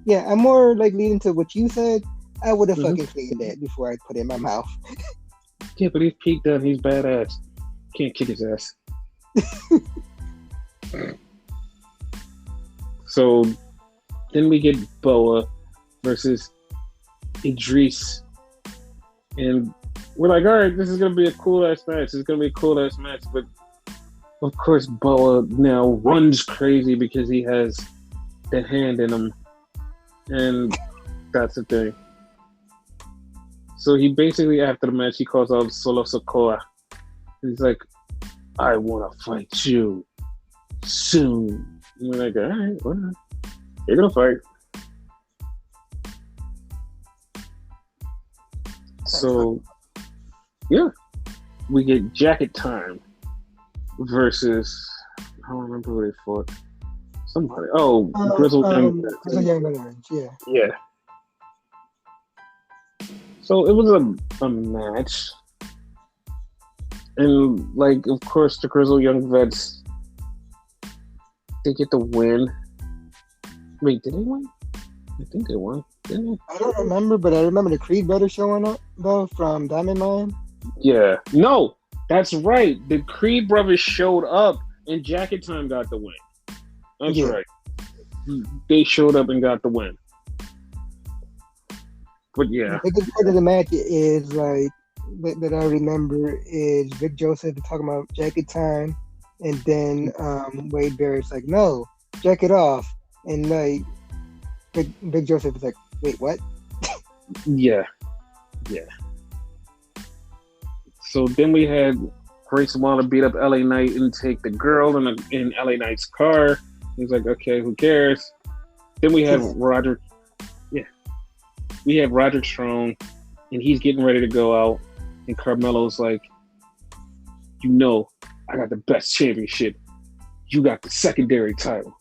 yeah, I'm more like leading to what you said. I would have fucking cleaned that before I put it in my mouth. Yeah, but he's Pete Dunne. He's badass. Can't kick his ass. So then we get Boa versus Idris. And we're like, all right, this is going to be a cool-ass match. It's going to be a cool-ass match. But, of course, Boa now runs crazy because he has the hand in him. And that's the thing. So he basically, after the match, he calls out Solo Sokoa. He's like, "I want to fight you soon." And we're like, all right, well, you're going to fight. So, yeah, we get Jacket Time versus, I don't remember who they fought. Somebody. Oh, Grizzled Young Vets. Grizzled Young Vets, yeah. Yeah. So it was a match. And, like, of course, the Grizzled Young Vets, they get the win. Wait, did they win? I think they won. Didn't they? I don't remember, but I remember the Creed brothers showing up, though, from Diamond Mine. Yeah. No, that's right. The Creed brothers showed up, and Jacket Time got the win. That's right. They showed up and got the win. But yeah. The biggest part of the match is, like, that I remember is Vic Joseph talking about Jacket Time, and then Wade Barrett's like, "No, jack it off." And, like, Vic Joseph is like, "Wait, what?" Yeah. So then we had Grayson Waller beat up LA Knight and take the girl in LA Knight's car. He's like, okay, who cares? Then we have Roderick. Yeah. We have Roderick Strong, and he's getting ready to go out. And Carmelo's like, I got the best championship. You got the secondary title.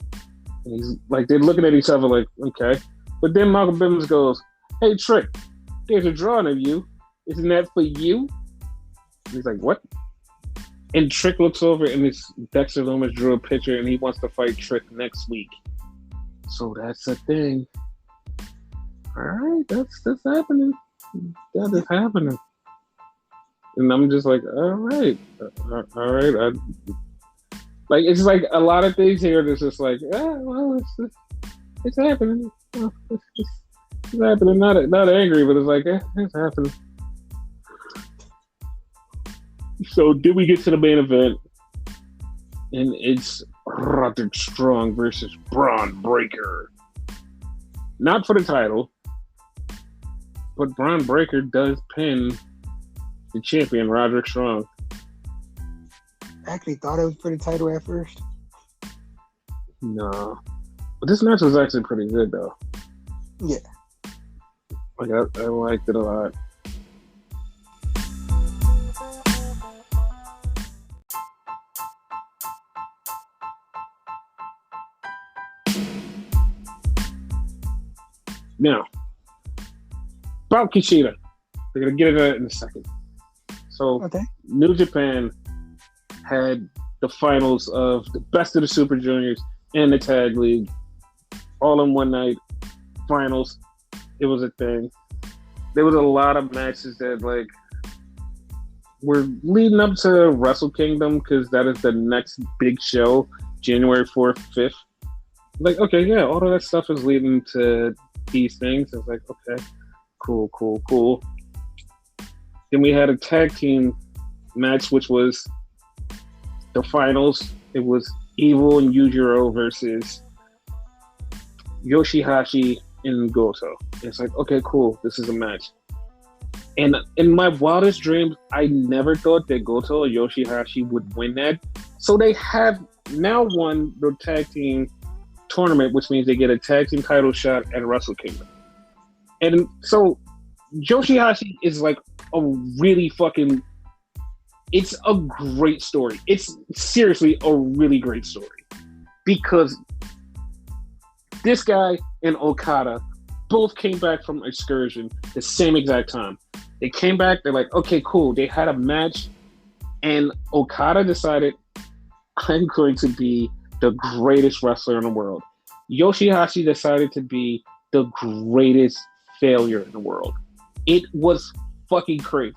And he's like, they're looking at each other like, okay. But then Malcolm Bivens goes, "Hey, Trick, there's a drawing of you. Isn't that for you?" And he's like, "What?" And Trick looks over, and it's Dexter Lumis drew a picture, and he wants to fight Trick next week. So that's the thing. All right, that's happening. That is happening. And I'm just like, all right. Like, it's like a lot of things here that's just like, well, it's happening. Well, it's happening. Not angry, but it's like, it's happening. So then we get to the main event, and it's Roderick Strong versus Bron Breakker. Not for the title, but Bron Breakker does pin the champion, Roderick Strong. I actually thought it was for the title at first. No. But this match was actually pretty good, though. Yeah. Like, I liked it a lot. Now, about Kushida. We're going to get into that in a second. So, okay. New Japan had the finals of the Best of the Super Juniors and the Tag League all in one night. Finals. It was a thing. There was a lot of matches that, like, we're leading up to Wrestle Kingdom because that is the next big show, January 4th, 5th. Like, okay, yeah, all of that stuff is leading to these things. It's like, okay, cool, cool, cool. Then we had a tag team match, which was the finals. It was Evil and Yujiro versus Yoshihashi and Goto. It's like, okay, cool, this is a match. And in my wildest dreams, I never thought that Goto or Yoshihashi would win that. So they have now won the tag team tournament, which means they get a tag team title shot at Wrestle Kingdom. And so Yoshihashi is like a really fucking... It's a great story. It's seriously a really great story. Because this guy and Okada both came back from excursion the same exact time. They came back, they're like, okay, cool. They had a match, and Okada decided, I'm going to be the greatest wrestler in the world. Yoshihashi decided to be the greatest failure in the world. It was fucking crazy.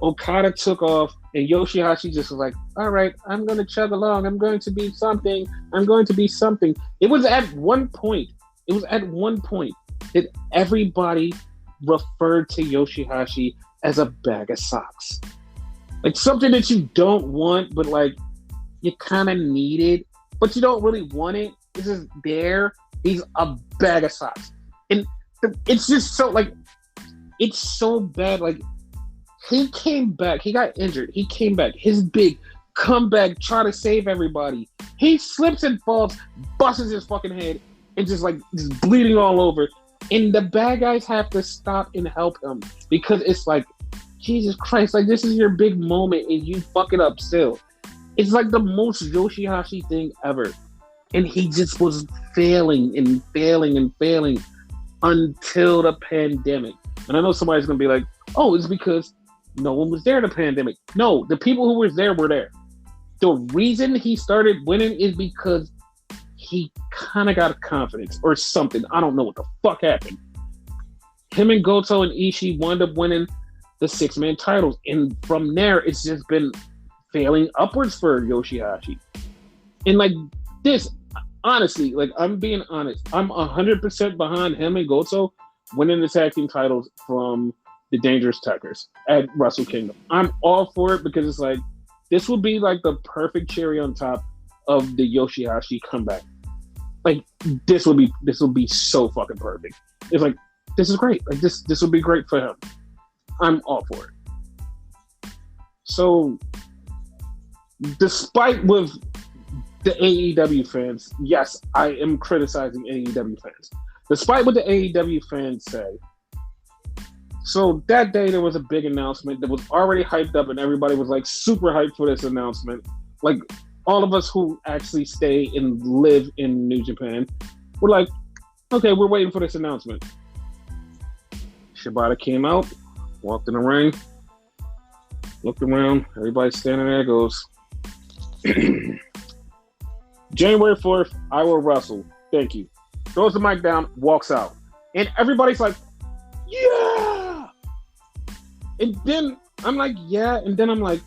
Okada took off, and Yoshihashi just was like, all right, I'm going to chug along. I'm going to be something. I'm going to be something. It was at one point that everybody referred to Yoshihashi as a bag of socks. Like something that you don't want, but like you kind of need it, but you don't really want it. It's just there. He's a bag of socks. And it's just so like, it's so bad. Like he came back. He got injured. He came back. His big comeback, try to save everybody. He slips and falls, busts his fucking head, and just bleeding all over. And the bad guys have to stop and help him because it's like, Jesus Christ, like this is your big moment and you fuck it up still. It's like the most Yoshihashi thing ever. And he just was failing and failing and failing until the pandemic. And I know somebody's going to be like, oh, it's because no one was there in the pandemic. No, the people who were there were there. The reason he started winning is because he kind of got confidence or something. I don't know what the fuck happened. Him and Goto and Ishii wound up winning the 6-man titles. And from there, it's just been failing upwards for Yoshihashi. And like this, honestly, like I'm being honest, I'm 100% behind him and Goto winning the tag team titles from the Dangerous Tuckers at Wrestle Kingdom. I'm all for it because it's like, this would be like the perfect cherry on top of the Yoshihashi comeback. Like this would be so fucking perfect. It's like, this is great. Like this would be great for him. I'm all for it. So, despite with the AEW fans, yes, I am criticizing AEW fans. Despite what the AEW fans say, so that day there was a big announcement that was already hyped up and everybody was like super hyped for this announcement. Like all of us who actually stay and live in New Japan, we're like, okay, we're waiting for this announcement. Shibata came out, walked in the ring, looked around, everybody's standing there, goes, January 4th, I will wrestle. Thank you. Throws the mic down, walks out. And everybody's like, yeah! And then I'm like, yeah. And then I'm like,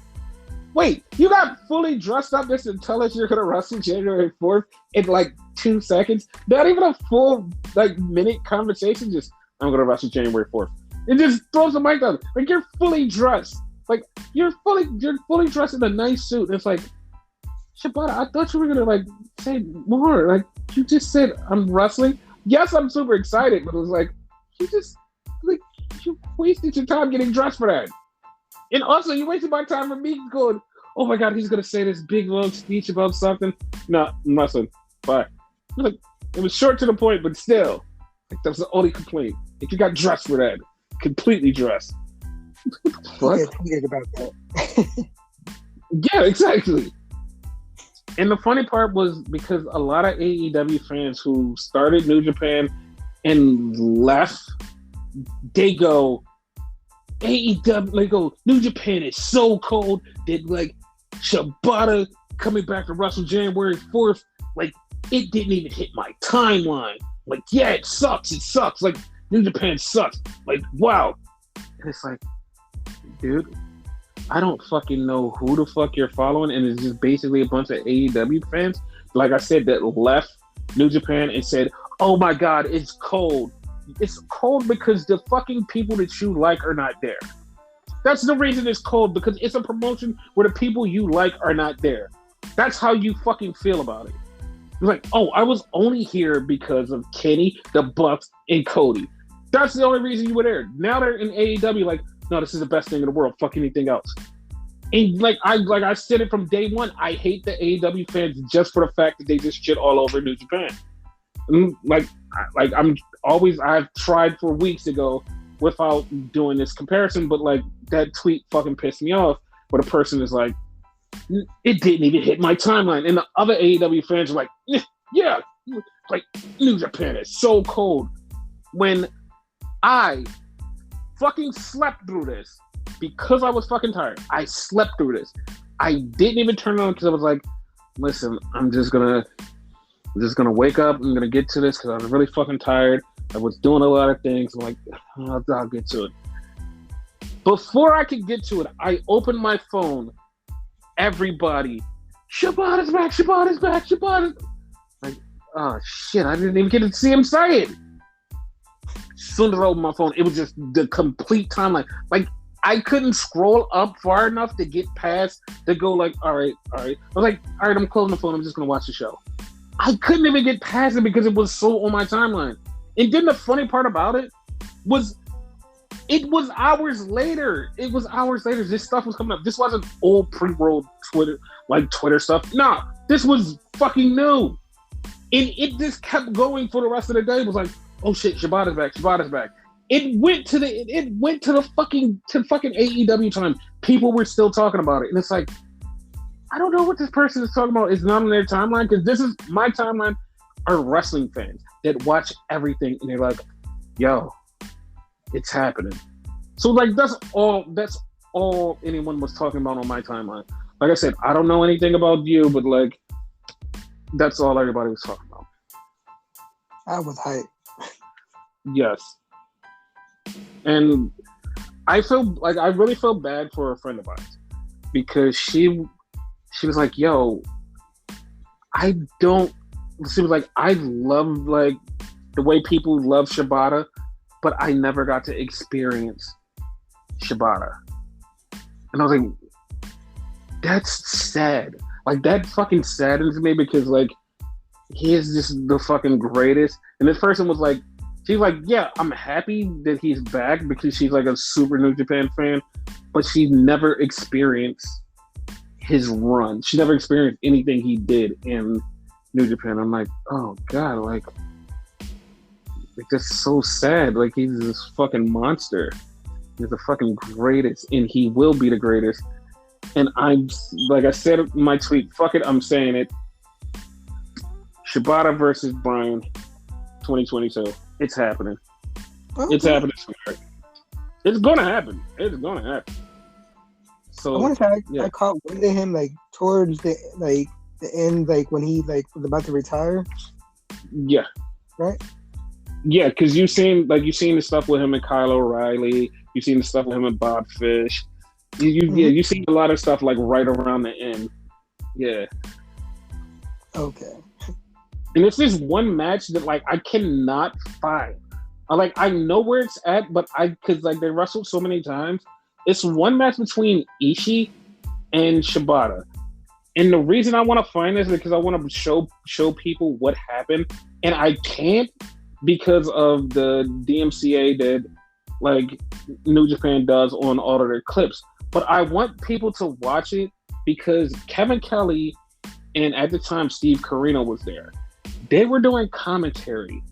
wait, you got fully dressed up just to tell us you're going to wrestle January 4th in like 2 seconds? Not even a full like minute conversation, just, I'm going to wrestle January 4th. It just throws the mic down. Like you're fully dressed. Like you're fully dressed in a nice suit. And it's like, Shibata, I thought you were gonna like say more. Like you just said, I'm wrestling. Yes, I'm super excited, but it was like you wasted your time getting dressed for that. And also, you wasted my time for me going, oh my god, he's gonna say this big long speech about something. No, I'm wrestling. Bye. Like it was short to the point, but still, like that was the only complaint. Like you got dressed for that, completely dressed. What? Tweeted about that. Yeah, exactly. And the funny part was because a lot of AEW fans who started New Japan and left, they go, AEW, they go, New Japan is so cold that like Shibata coming back to wrestle January 4th, like it didn't even hit my timeline. Like, yeah, it sucks. Like New Japan sucks. Like, wow. And it's like, dude, I don't fucking know who the fuck you're following, and it's just basically a bunch of AEW fans, like I said, that left New Japan and said, "Oh my God, it's cold." It's cold because the fucking people that you like are not there. That's the reason it's cold, because it's a promotion where the people you like are not there. That's how you fucking feel about it. You're like, oh, I was only here because of Kenny, the Bucks, and Cody. That's the only reason you were there. Now they're in AEW, like, no, this is the best thing in the world. Fuck anything else. And like I said it from day one, I hate the AEW fans just for the fact that they just shit all over New Japan. And I've tried for weeks to go without doing this comparison, but like that tweet fucking pissed me off. Where the person is like, it didn't even hit my timeline, and the other AEW fans are like, yeah, like New Japan is so cold. When I fucking slept through this because I was fucking tired. I slept through this. I didn't even turn it on because I was like, listen, I'm just gonna wake up. I'm gonna get to this because I was really fucking tired. I was doing a lot of things. I'm like, I'll get to it. Before I could get to it, I opened my phone. Everybody, Shibata's back, Shibata's back, Shibata's. Like, oh shit, I didn't even get to see him say it. As soon as I opened my phone, it was just the complete timeline. Like, I couldn't scroll up far enough to get past to go like, all right. I was like, all right, I'm closing the phone. I'm just going to watch the show. I couldn't even get past it because it was so on my timeline. And then the funny part about it was hours later. It was hours later. This stuff was coming up. This wasn't old pre-roll Twitter stuff. Nah, this was fucking new. And it just kept going for the rest of the day. It was like, oh shit, Shibata's back, Shibata's back. It went to the fucking AEW time. People were still talking about it. And it's like, I don't know what this person is talking about. It's not on their timeline, because this is my timeline are wrestling fans that watch everything and they're like, yo, it's happening. So like that's all anyone was talking about on my timeline. Like I said, I don't know anything about you, but like that's all everybody was talking about. I was hyped. Yes. And I really feel bad for a friend of ours, because she was like, yo, I love like the way people love Shibata, but I never got to experience Shibata. And I was like, that's sad. Like, that fucking saddens me, because like he is just the fucking greatest. And this person was like, she's like, yeah, I'm happy that he's back, because she's like a super New Japan fan, but she never experienced his run. She never experienced anything he did in New Japan. I'm like, oh God, like that's so sad. Like, he's this fucking monster. He's the fucking greatest, and he will be the greatest. And I'm, like I said in my tweet, fuck it, I'm saying it. Shibata versus Bron 2022. It's happening. Okay. It's happening. It's gonna happen. It's gonna happen. So I want to say I caught wind of him like towards the end, like when he like was about to retire. Yeah. Right. Yeah, because you've seen the stuff with him and Kyle O'Reilly. You've seen the stuff with him and Bob Fish. You've seen a lot of stuff like right around the end. Yeah. Okay. And it's this one match that like I cannot find. I know where it's at, but because like they wrestled so many times. It's one match between Ishii and Shibata. And the reason I want to find this is because I want to show people what happened. And I can't, because of the DMCA that like New Japan does on all of their clips. But I want people to watch it, because Kevin Kelly and at the time Steve Corino was there. They were doing commentary.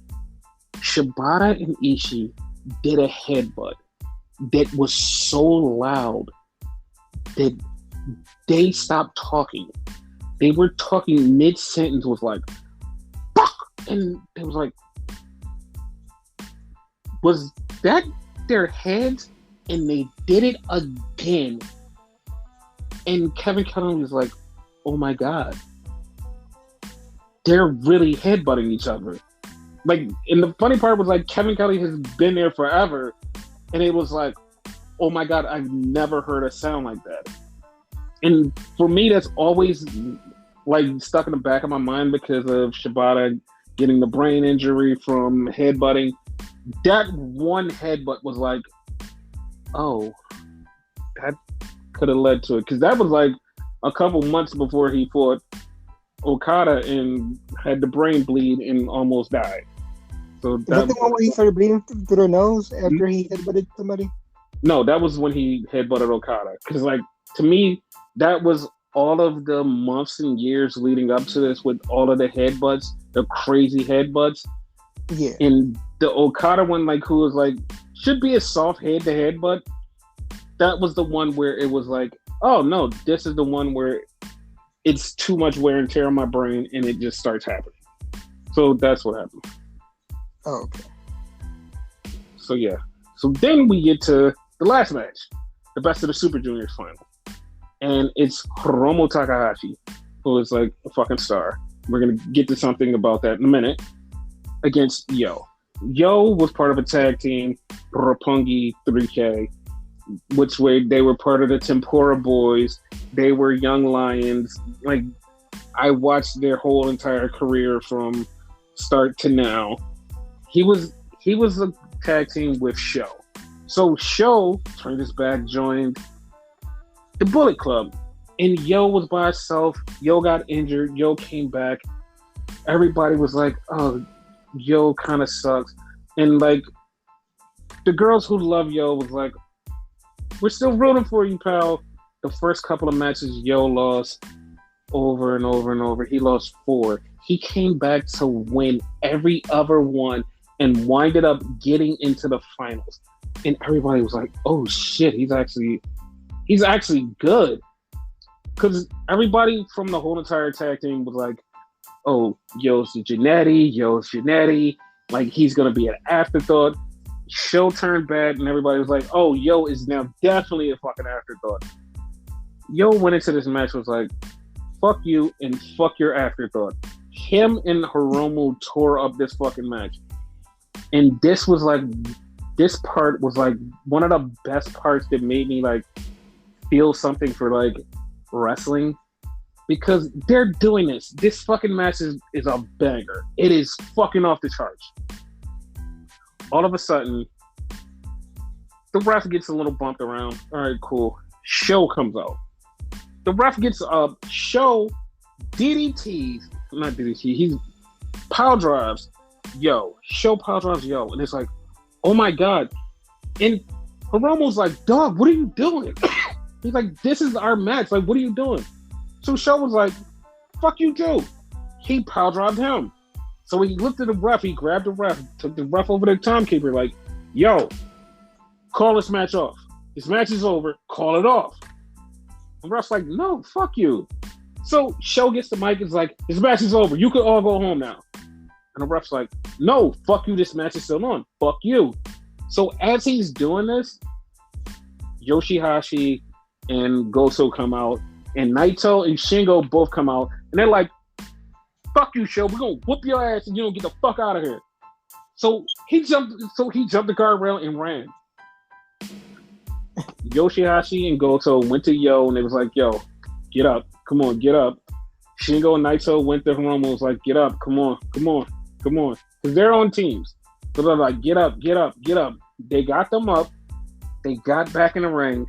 Shibata and Ishii did a headbutt that was so loud that they stopped talking. They were talking mid-sentence, was like, fuck! And it was like, was that their heads? And they did it again. And Kevin Kelly was like, oh my God. They're really headbutting each other. Like, and the funny part was like, Kevin Kelly has been there forever. And it was like, oh my God, I've never heard a sound like that. And for me, that's always like stuck in the back of my mind because of Shibata getting the brain injury from headbutting. That one headbutt was like, oh, that could have led to it. Because that was like a couple months before he fought Okada and had the brain bleed and almost died. So Is that the one where he started bleeding through their nose after he headbutted somebody? No, that was when he headbutted Okada. Because, like, to me, that was all of the months and years leading up to this with all of the headbutts, the crazy headbutts. Yeah. And the Okada one, like, who was like, should be a soft head to headbutt. That was the one where it was like, oh no, this is the one where it's too much wear and tear on my brain and it just starts happening. So that's what happened. Oh, okay. So yeah. So then we get to the last match, the Best of the Super Juniors final. And it's Hiromu Takahashi, who is like a fucking star. We're going to get to something about that in a minute, against Yo. Yo was part of a tag team, Roppongi 3K, which way they were part of the Tempura Boys. They were young lions. Like, I watched their whole entire career from start to now. He was a tag team with Sho. So Sho turned his back, joined the Bullet Club, and Yo was by himself. Yo got injured. Yo came back. Everybody was like, "Oh, Yo kind of sucks," and like the girls who love Yo was like, "We're still rooting for you, pal." The first couple of matches, Yo lost over and over and over. He lost 4. He came back to win every other one and winded up getting into the finals. And everybody was like, "Oh shit, he's actually good." Because everybody from the whole entire tag team was like, "Oh, Yo's Janetti, like he's gonna be an afterthought." Show turned bad, and everybody was like, "Oh, Yo is now definitely a fucking afterthought." Yo went into this match was like, "Fuck you and fuck your afterthought." Him and Hiromu tore up this fucking match, and this part was like one of the best parts that made me like feel something for like wrestling, because they're doing this. This fucking match is a banger. It is fucking off the charts. All of a sudden, the ref gets a little bumped around. All right, cool. Sho comes out. The ref gets up. Sho not DDT. He pile drives Yo. Sho pile drives Yo. And it's like, oh my God. And Hiromu's like, dog, what are you doing? He's like, this is our match. Like, what are you doing? So Sho was like, fuck you, Joe. He pile drived him. So he looked at the ref. He grabbed the ref, took the ref over to the timekeeper, like, yo, call this match off. This match is over. Call it off. The ref's like, no, fuck you. So Sho gets the mic and is like, this match is over. You can all go home now. And the ref's like, no, fuck you. This match is still on. Fuck you. So as he's doing this, Yoshihashi and Goto come out, and Naito and Shingo both come out, and they're like, fuck you, Sho. We're gonna whoop your ass and you don't get the fuck out of here. So he jumped the guardrail and ran. Yoshihashi and Goto went to Yo, and they was like, yo, get up. Come on, get up. Shingo and Naito went to Hiromu and was like, get up. Come on. Because they're on teams. So they're like, get up. They got them up. They got back in the ring.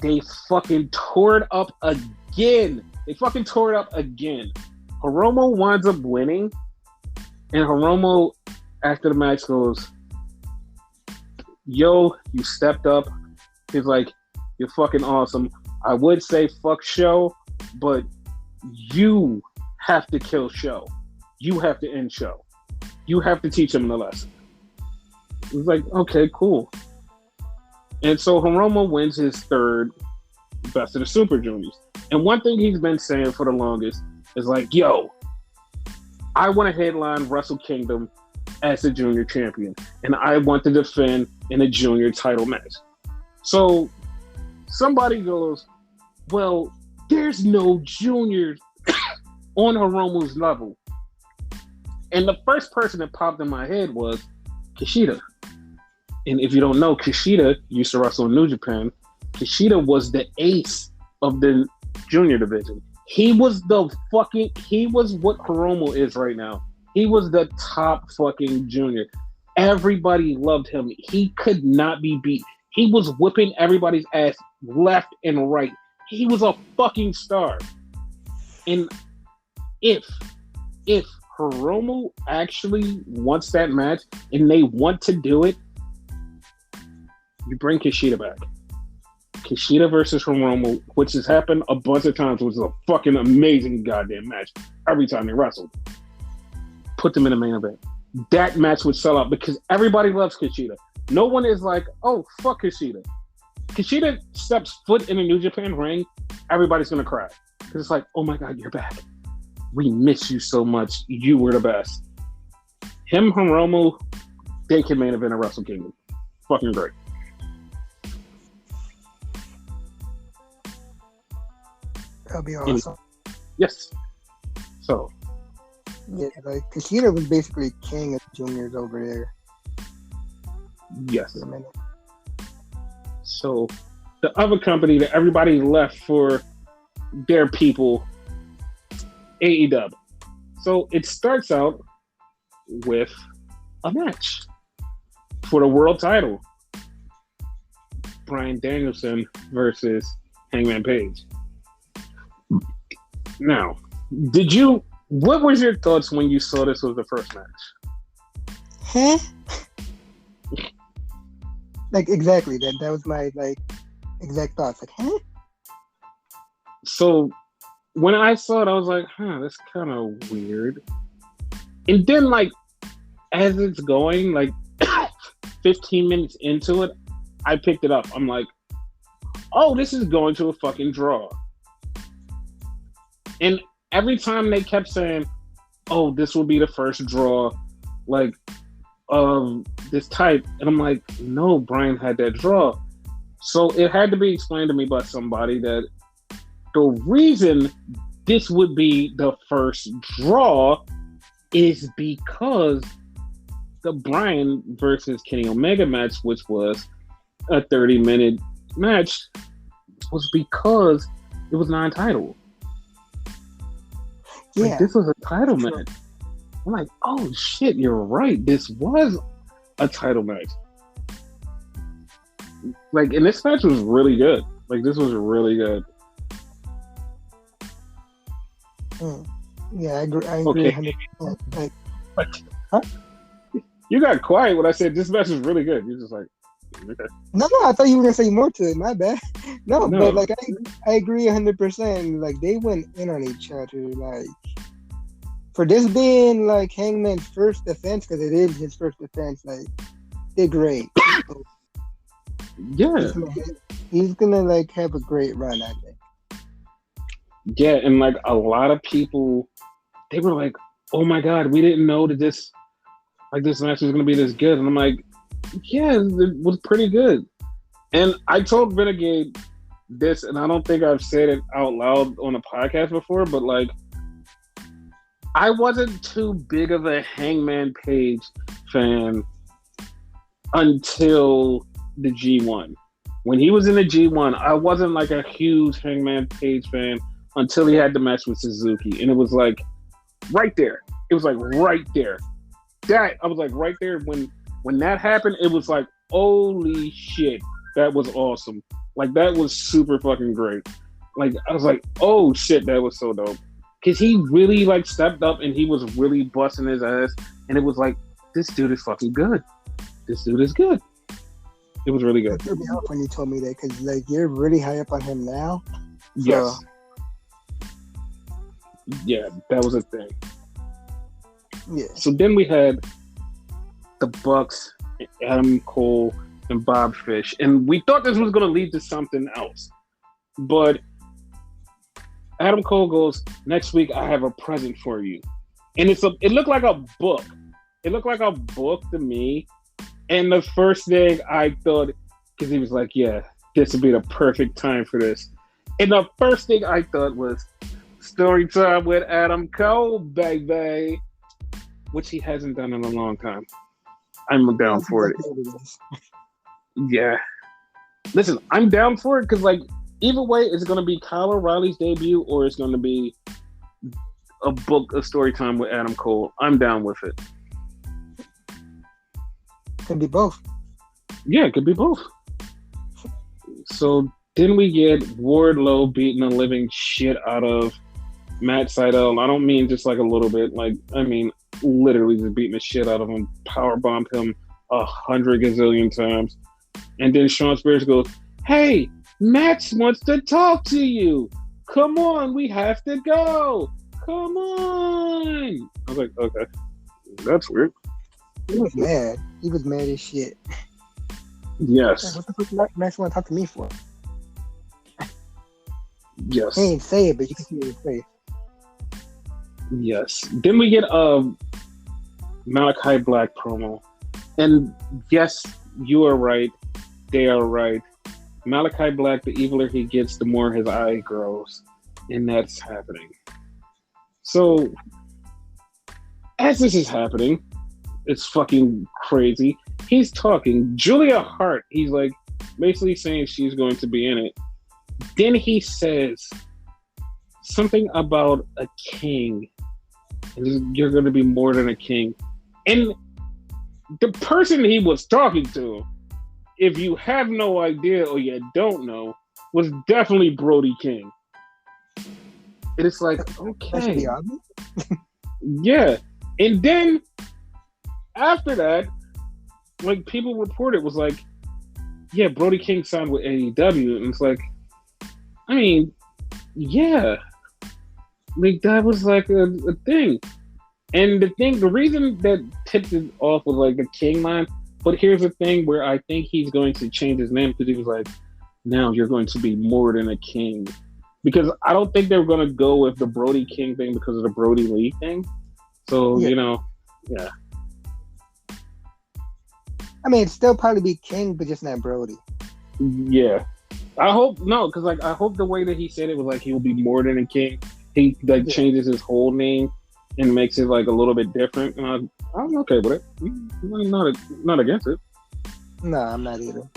They fucking tore it up again. Hiromu winds up winning. And Hiromu, after the match, goes, yo, you stepped up. He's like, you're fucking awesome. I would say fuck Sho, but you have to kill Sho. You have to end Sho. You have to teach him the lesson. He's like, okay, cool. And so Hiromu wins his third Best of the Super Juniors. And one thing he's been saying for the longest is like, yo, I want to headline Wrestle Kingdom as a junior champion. And I want to defend in a junior title match. So somebody goes, well, there's no juniors on Hiromu's level. And the first person that popped in my head was Kushida. And if you don't know, Kushida used to wrestle in New Japan. Kushida was the ace of the junior division. He was what Hiromu is right now. He was the top fucking junior. Everybody loved him. He could not be beat. He was whipping everybody's ass left and right. He was a fucking star. And if Hiromu actually wants that match and they want to do it, you bring Kushida back. Kushida versus Hiromu, which has happened a bunch of times, was a fucking amazing goddamn match every time they wrestled. Put them in the main event. That match would sell out because everybody loves Kushida. No one is like, oh, fuck Kushida. Kushida steps foot in a New Japan ring, everybody's going to cry. Because it's like, oh my God, you're back. We miss you so much. You were the best. Him, Hiromu, they can main event a Wrestle Kingdom. Fucking great. That'll be awesome. Yes. So. Yeah, like Kushida was basically king of juniors over there. Yes. So the other company that everybody left for their people, AEW. So it starts out with a match for the world title. Bryan Danielson versus Hangman Page. Now, what was your thoughts when you saw this was the first match? Huh? Like, exactly. That was my, exact thoughts. Like, huh? So, when I saw it, I was like, that's kind of weird. And then, as it's going, 15 minutes into it, I picked it up. I'm like, oh, this is going to a fucking draw. And every time they kept saying, oh, this will be the first draw, of this type. And I'm like, no, Brian had that draw. So it had to be explained to me by somebody that the reason this would be the first draw is because the Brian versus Kenny Omega match, which was a 30-minute match, was because it was non-title. Yeah. This was a title match. I'm like, oh shit, you're right. This was a title match. And this match was really good. This was really good. Yeah, I agree. I agree. Okay. 100%. Huh? You got quiet when I said this match was really good. You're just like, okay. No, I thought you were gonna say more to it. My bad. No. But I agree 100%. They went in on each other. For this being Hangman's first defense, because it is his first defense, they're great. Yeah. He's gonna have a great run, I think. Yeah, and a lot of people, they were like, oh my God, we didn't know that this match was gonna be this good. And I'm like, yeah, it was pretty good. And I told Renegade this, and I don't think I've said it out loud on a podcast before, but I wasn't too big of a Hangman Page fan until the G1. When he was in the G1, I wasn't a huge Hangman Page fan until he had the match with Suzuki. And it was right there. It was right there. That, I was right there. When that happened, it was holy shit. That was awesome. That was super fucking great. I was oh shit, that was so dope. Because he really stepped up and he was really busting his ass. And it was this dude is fucking good. This dude is good. It was really good. It threw me off when you told me that because you're really high up on him now. So. Yes. Yeah, that was a thing. Yeah. So then we had the Bucks, Adam Cole, and Bob Fish. And we thought this was going to lead to something else. But Adam Cole goes, next week I have a present for you. And it looked like a book. It looked like a book to me. And the first thing I thought, because he was yeah, this would be the perfect time for this. And the first thing I thought was story time with Adam Cole, baby. Which he hasn't done in a long time. I'm down for it. Yeah. Listen, I'm down for it because, like, either way, it's going to be Kyle O'Reilly's debut or it's going to be a story time with Adam Cole. I'm down with it. Could be both. Yeah, it could be both. So then we get Wardlow beating the living shit out of Matt Sydal. I don't mean just like a little bit. Like, I mean, literally just beating the shit out of him, powerbombed him 100 gazillion times. And then Shawn Spears goes, "Hey, Max wants to talk to you. Come on, we have to go. Come on." I was like, okay, that's weird. He was mad. He was mad as shit. Yes. What the fuck Max want to talk to me for? Yes. He ain't say it, but you can see his face. Yes. Then we get a Malachi Black promo. And yes, you are right. They are right. Malachi Black, the eviler he gets, the more his eye grows. And that's happening. So, as this is happening, it's fucking crazy. He's talking. Julia Hart, he's like basically saying she's going to be in it. Then he says something about a king. You're going to be more than a king. And the person he was talking to, if you have no idea or you don't know, was definitely Brody King. And it's like, okay. Yeah. And then after that, like, people reported was like, yeah, Brody King signed with AEW. And it's like, I mean, yeah. Like, that was like a thing. And the reason that tipped it off was like the King line. But here's the thing where I think he's going to change his name because he was like, now you're going to be more than a king. Because I don't think they were going to go with the Brody King thing because of the Brody Lee thing. So, yeah. Yeah. I mean, it'd still probably be King, but just not Brody. Yeah. I hope the way that he said it was like he will be more than a king. He changes his whole name and makes it like a little bit different. And I'm okay with it. I'm not against it. No, I'm not either.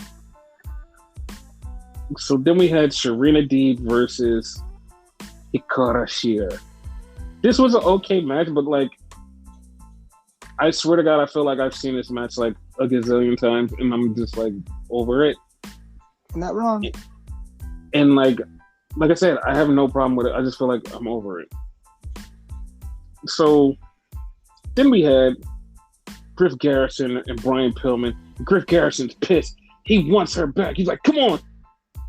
So then we had Sharina Deeb versus Hikaru Shida. This was an okay match, but like, I swear to God, I feel like I've seen this match like a gazillion times, and I'm just like over it. You're not wrong. And like I said, I have no problem with it. I just feel like I'm over it. So then we had Griff Garrison and Brian Pillman. Griff Garrison's pissed. He wants her back. He's like, come on.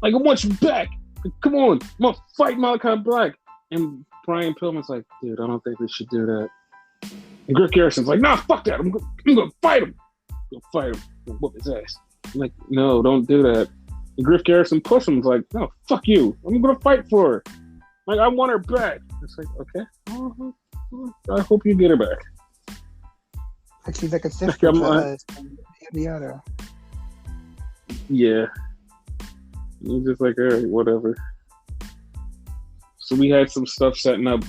Like, I want you back. Like, come on. I'm going to fight Malachi Black. And Brian Pillman's like, dude, I don't think we should do that. And Griff Garrison's like, nah, fuck that. I'm going to fight him. I'm going to fight him. I'm going to whoop his ass. I'm like, no, don't do that. And Griff Garrison pushes him. He's like, no, fuck you. I'm going to fight for her. Like, I want her back. It's like, okay. I hope you get her back. Like she's like a sister to the other. Yeah. You're just like, all right, whatever. So we had some stuff setting up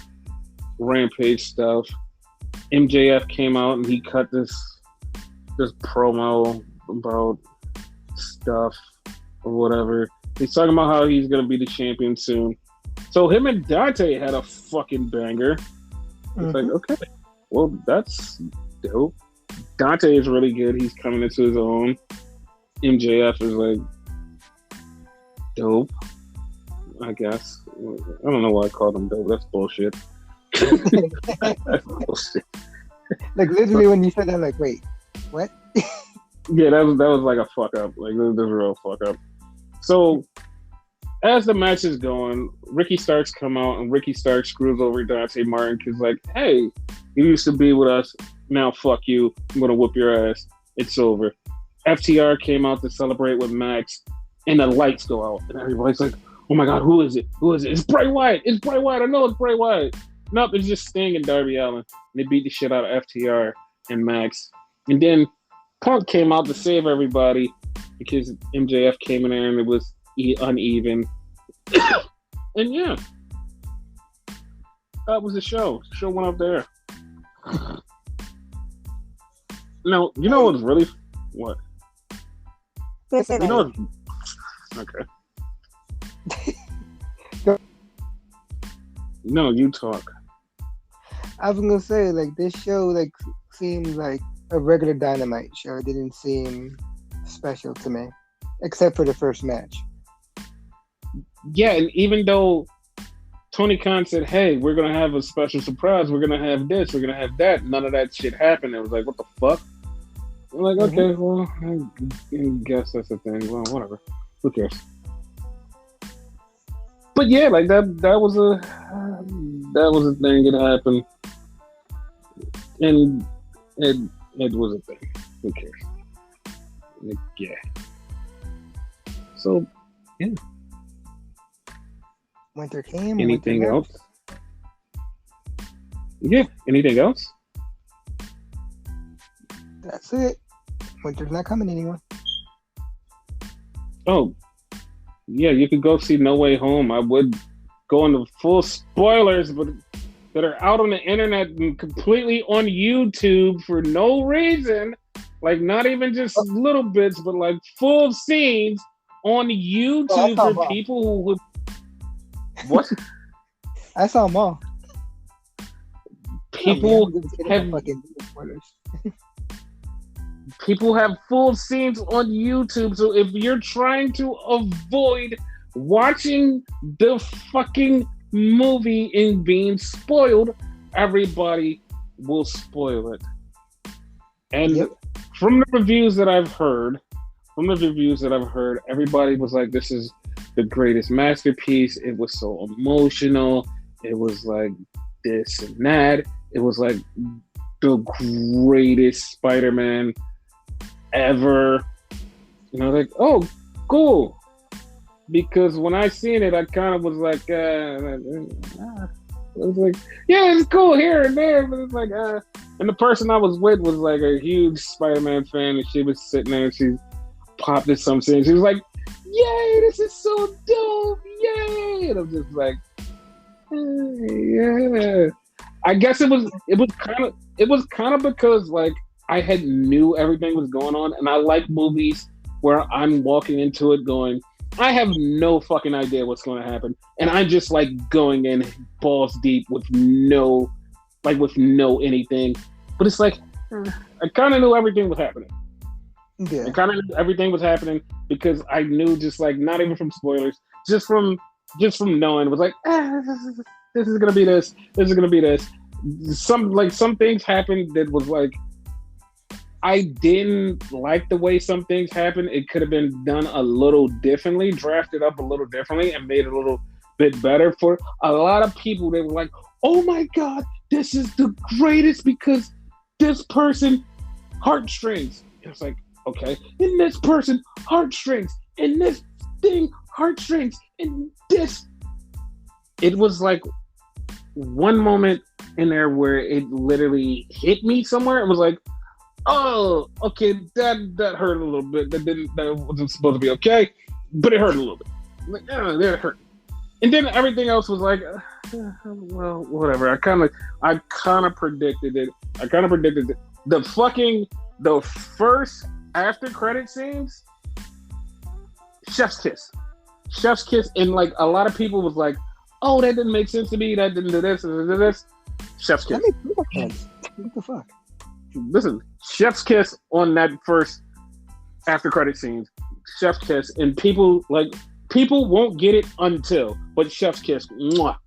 Rampage stuff. MJF came out and he cut this promo about stuff or whatever. He's talking about how he's going to be the champion soon. So him and Dante had a fucking banger. It's like, okay, well, that's dope. Dante is really good. He's coming into his own. MJF is like dope, I guess. I don't know why I called him dope. That's bullshit. That's bullshit. Like, literally when you said that, I'm like, wait, what? Yeah, that was like a fuck up. Like, this is a real fuck up. So as the match is going, Ricky Starks come out and Ricky Starks screws over Dante Martin because, like, hey, you used to be with us. Now fuck you. I'm going to whoop your ass. It's over. FTR came out to celebrate with Max and the lights go out. And everybody's like, oh my God, who is it? Who is it? It's Bray Wyatt. It's Bray Wyatt. I know it's Bray Wyatt. Nope, it's just Sting and Darby Allin. And they beat the shit out of FTR and Max. And then Punk came out to save everybody because MJF came in there and it was uneven. And yeah, that was the show. The show went up there. Now, you know what's really what? Listen, You know, okay. No, you talk. I was gonna say like this show like seemed like a regular Dynamite show. It didn't seem special to me, except for the first match. Yeah, and even though Tony Khan said, "Hey, we're gonna have a special surprise. We're gonna have this. We're gonna have that." None of that shit happened. It was like, "What the fuck?" I'm like, "Okay, well, I guess that's the thing. Well, whatever. Who cares?" But yeah, like that was a thing. It happened, and it was a thing. Who cares? Like, yeah. So, yeah. Winter came. Anything winter else? Yeah. Anything else? That's it. Winter's not coming anymore. Oh, yeah. You could go see No Way Home. I would go into full spoilers, but that are out on the internet and completely on YouTube for no reason. Like not even just little bits, but like full scenes on YouTube for people who would. What? I saw them all. People people have full scenes on YouTube. So if you're trying to avoid watching the fucking movie and being spoiled, everybody will spoil it. And from the reviews that I've heard, everybody was like, this is the greatest masterpiece. It was so emotional. It was like this and that. It was like the greatest Spider-Man ever. And I was like, oh, cool. Because when I seen it, I kind of was like, I was like, yeah, it's cool here and there. But it's like, and the person I was with was like a huge Spider-Man fan. And she was sitting there and she popped at some scene. She was like, yay, this is so dope, yay. And I'm just like, yeah. I guess it was kind of because like I had knew everything was going on, and I like movies where I'm walking into it going, I have no fucking idea what's going to happen, and I'm just like going in balls deep with no anything. But it's like I kind of knew everything was happening. Yeah, I kind of knew everything was happening because I knew, just like not even from spoilers, just from knowing. It was like, this is gonna be this. This is gonna be this. Some things happened that was like, I didn't like the way some things happened. It could have been done a little differently, drafted up a little differently, and made it a little bit better for a lot of people. They were like, oh my God, this is the greatest because this person, heartstrings. It was like, okay, in this person, heartstrings, in this thing, heartstrings, in this. It was like one moment in there where it literally hit me somewhere. It was like, oh, okay, that hurt a little bit. That wasn't supposed to be okay, but it hurt a little bit. Like, that hurt. And then everything else was like, well, whatever. I kind of predicted it. The first after credit scenes, chef's kiss, and like a lot of people was like, oh, that didn't make sense to me. That didn't do this and this. Chef's kiss. What the fuck? Listen, chef's kiss on that first after credit scenes. Chef's kiss, and people won't get it until, but chef's kiss. Mwah.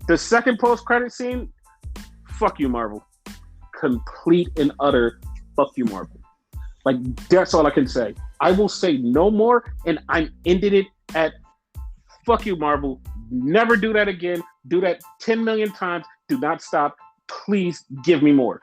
The second post credit scene, fuck you, Marvel. Complete and utter fuck you, Marvel. Like, that's all I can say. I will say no more, and I'm ending it at fuck you, Marvel. Never do that again. Do that 10 million times. Do not stop. Please give me more.